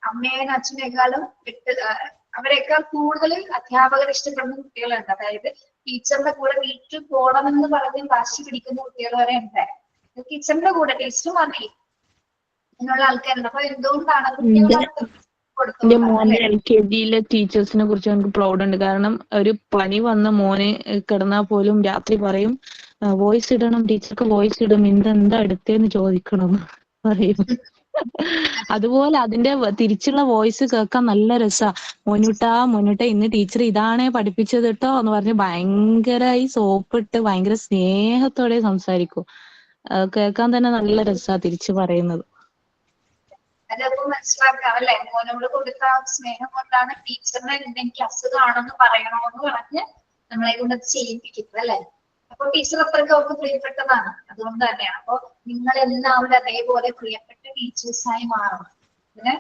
അമ്മയെയും അച്ഛനേക്കാളും അവരെക്കാൾ കൂടുതൽ അധ്യാപകർ ഇഷ്ടപ്പെടുന്ന കുട്ടികളുണ്ട്. അതായത് ടീച്ചറിന്റെ കൂടെ വീട്ടിൽ പോകണമെന്ന് പറഞ്ഞ് വാശി പിടിക്കുന്ന കുട്ടികൾ വരെ ഉണ്ട്. ടീച്ചറിന്റെ കൂടെ ടീച്ചർ മതി എന്നുള്ള ആൾക്കാരുണ്ട്. അപ്പൊ എന്തുകൊണ്ടാണ് കുട്ടികൾക്ക് എന്റെ മോന്റെ LKG ടീച്ചേഴ്സിനെ കുറിച്ച് എനിക്ക് പ്രൗഡ് ഉണ്ട്. കാരണം ഒരു പനി വന്ന മോനെ കിടന്നാൽ പോലും രാത്രി പറയും വോയിസ് ഇടണം, ടീച്ചർക്ക് വോയിസ് ഇടും, എന്താ എടുത്തേന്ന് ചോദിക്കണം പറയും. അതുപോലെ അതിന്റെ തിരിച്ചുള്ള വോയിസ് കേൾക്കാൻ നല്ല രസാ. മോനുട്ട ഇന്ന് ടീച്ചർ ഇതാണേ പഠിപ്പിച്ചത് കേട്ടോ എന്ന് പറഞ്ഞ് ഭയങ്കരമായി സോപ്പിട്ട് ഭയങ്കര സ്നേഹത്തോടെ സംസാരിക്കും. കേൾക്കാൻ തന്നെ നല്ല രസാ തിരിച്ചു പറയുന്നത്. അതപ്പോ മനസ്സിലാക്കാം അല്ലെ, മോനോട് കൊടുത്ത സ്നേഹം കൊണ്ടാണ് ടീച്ചറിനെ എനിക്ക് അസുഖമാണെന്ന് പറയണമെന്ന് പറഞ്ഞ് നമ്മളെ കൊണ്ട് അത് ചെയ്യിപ്പിക്കുന്നത് അല്ലെ. അപ്പൊ ടീച്ചർ അത്രയ്ക്ക് അവർക്ക് പ്രിയപ്പെട്ടതാണ്. അതുകൊണ്ട് തന്നെയാണ്. അപ്പൊ നിങ്ങൾ എല്ലാവരും അതേപോലെ പ്രിയപ്പെട്ട ടീച്ചേഴ്സായി മാറണം. പിന്നെ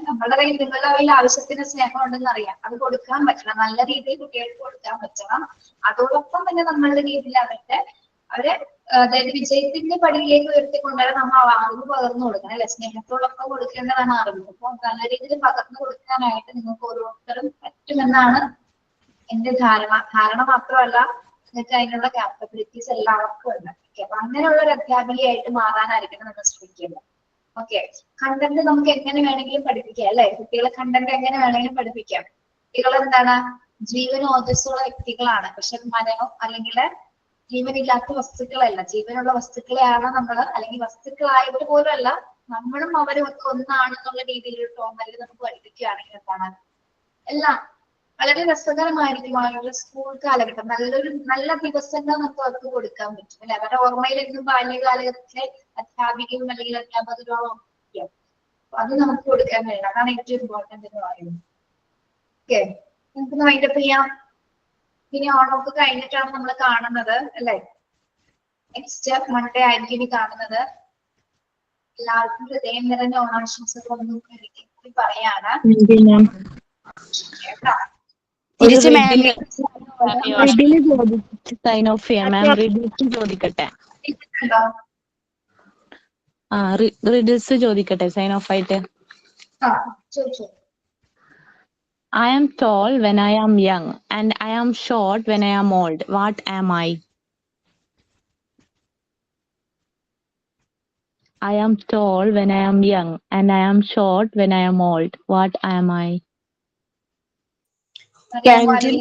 നിങ്ങളുടെ കയ്യിൽ ആവശ്യത്തിന് സ്നേഹം ഉണ്ടെന്ന് അറിയാം, അത് കൊടുക്കാൻ പറ്റണം, നല്ല രീതിയിൽ കുട്ടികൾക്ക് കൊടുക്കാൻ പറ്റണം. അതോടൊപ്പം തന്നെ നമ്മളുടെ രീതിയിൽ അവരെ അതായത് വിജയത്തിന്റെ പടിയിലേക്ക് ഉയർത്തിക്കൊണ്ടുവരാൻ നമ്മൾ അറിവ് പകർന്നു കൊടുക്കണം അല്ലെ. സ്നേഹത്തോടൊപ്പം കൊടുക്കേണ്ടതാണ് അറിവ്. അപ്പൊ നല്ല രീതിയിൽ പകർന്നു കൊടുക്കാനായിട്ട് നിങ്ങൾക്ക് ഓരോരുത്തരും പറ്റുമെന്നാണ് എന്റെ ധാരണ മാത്രമല്ല, നിങ്ങൾക്ക് അതിനുള്ള കാപ്പബിലിറ്റീസ് എല്ലാവർക്കും ഉണ്ട്. ഓക്കെ, അപ്പൊ അങ്ങനെയുള്ള ഒരു അധ്യാപികയായിട്ട് മാറാനായിരിക്കണം നമ്മൾ ശ്രമിക്കേണ്ടത്. ഓക്കെ, കണ്ടന്റ് നമുക്ക് എങ്ങനെ വേണമെങ്കിലും പഠിപ്പിക്കാം അല്ലെ. കുട്ടികളെ കണ്ടന്റ് എങ്ങനെ വേണമെങ്കിലും പഠിപ്പിക്കാം. കുട്ടികൾ എന്താണ്, ജീവനോജസ്സുള്ള വ്യക്തികളാണ്. പക്ഷെ മനോ അല്ലെങ്കിൽ ജീവനില്ലാത്ത വസ്തുക്കളല്ല, ജീവനുള്ള വസ്തുക്കളെയാണ് നമ്മൾ, അല്ലെങ്കിൽ വസ്തുക്കളായവർ പോലും അല്ല, നമ്മളും അവരും ഒക്കെ ഒന്നാണെന്നുള്ള രീതിയിലൊരു ടോമറിൽ നമുക്ക് പഠിപ്പിക്കുകയാണെങ്കിൽ എന്താണ് എല്ലാം വളരെ രസകരമായിരിക്കും. അവരുടെ സ്കൂൾ കാലഘട്ടം നല്ല ദിവസങ്ങൾ നമുക്ക് അവർക്ക് കൊടുക്കാൻ പറ്റും അല്ലെ. അവരുടെ ഓർമ്മയിൽ എന്നും ബാല്യകാലഘട്ടത്തിലെ അധ്യാപികയും അല്ലെങ്കിൽ അധ്യാപകരോളം അത് നമുക്ക് കൊടുക്കാൻ കഴിയണം. അതാണ് ഏറ്റവും ഇമ്പോർട്ടന്റ് എന്ന് പറയുന്നത്. ഓക്കെ, നമുക്ക് വൈൻഡപ്പ് ചെയ്യാം. ഇനി ഓണമൊക്കെ കഴിഞ്ഞിട്ടാണ് നമ്മൾ കാണുന്നത് അല്ലെ. നെക്സ്റ്റ് മൺഡേ ആയിരിക്കും ഇനി കാണുന്നത്. എല്ലാവർക്കും ഹൃദയം നിറഞ്ഞ ഓണാശംസകൾ ഒന്നും പറയാണ്. സൈൻ ഓഫ് ചെയ്യാം മാം. ചോദിക്കട്ടെ, റിഡിൽസ് ചോദിക്കട്ടെ സൈൻ ഓഫ് ആയിട്ട്. I am tall when I am young and I am short when I am old. What am I? I am tall when I am young and I am short when I am old. What am I? Candle.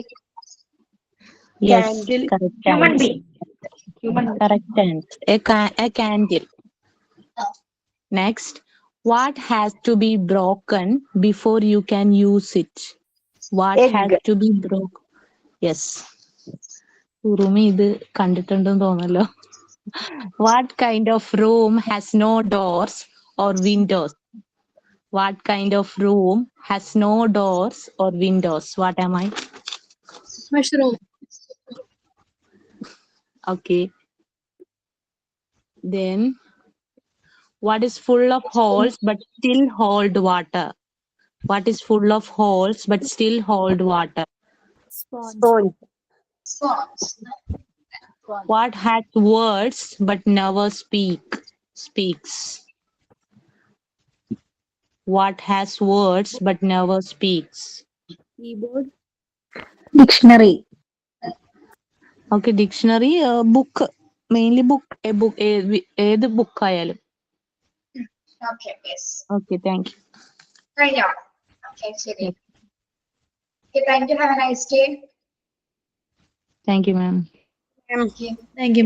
Yes, Candle. correct Human answer. being. Correct answer. A candle. Next, what has to be broken before you can use it? What Egg. has to be broken? Yes. ഉറുമി ഇത് കണ്ടിട്ടുണ്ടെന്ന് തോന്നല്ലോ. What kind of room has no doors or windows? What kind of room has no doors or windows? What am I? Mushroom. Okay. Then, what is full of holes but still hold water? What is full of holes but still hold water? Sponge. What has words but never speaks? What has words but never speaks? Keyboard. Dictionary. Okay, dictionary, book, mainly book, a book, ഏത് book ആയാലും. Okay, yes. Okay, thank you. കഴിഞ്ഞോ? Okay, ശരി. Okay, thank you. Have a nice day. Thank you, ma'am. Thank you. Thank you.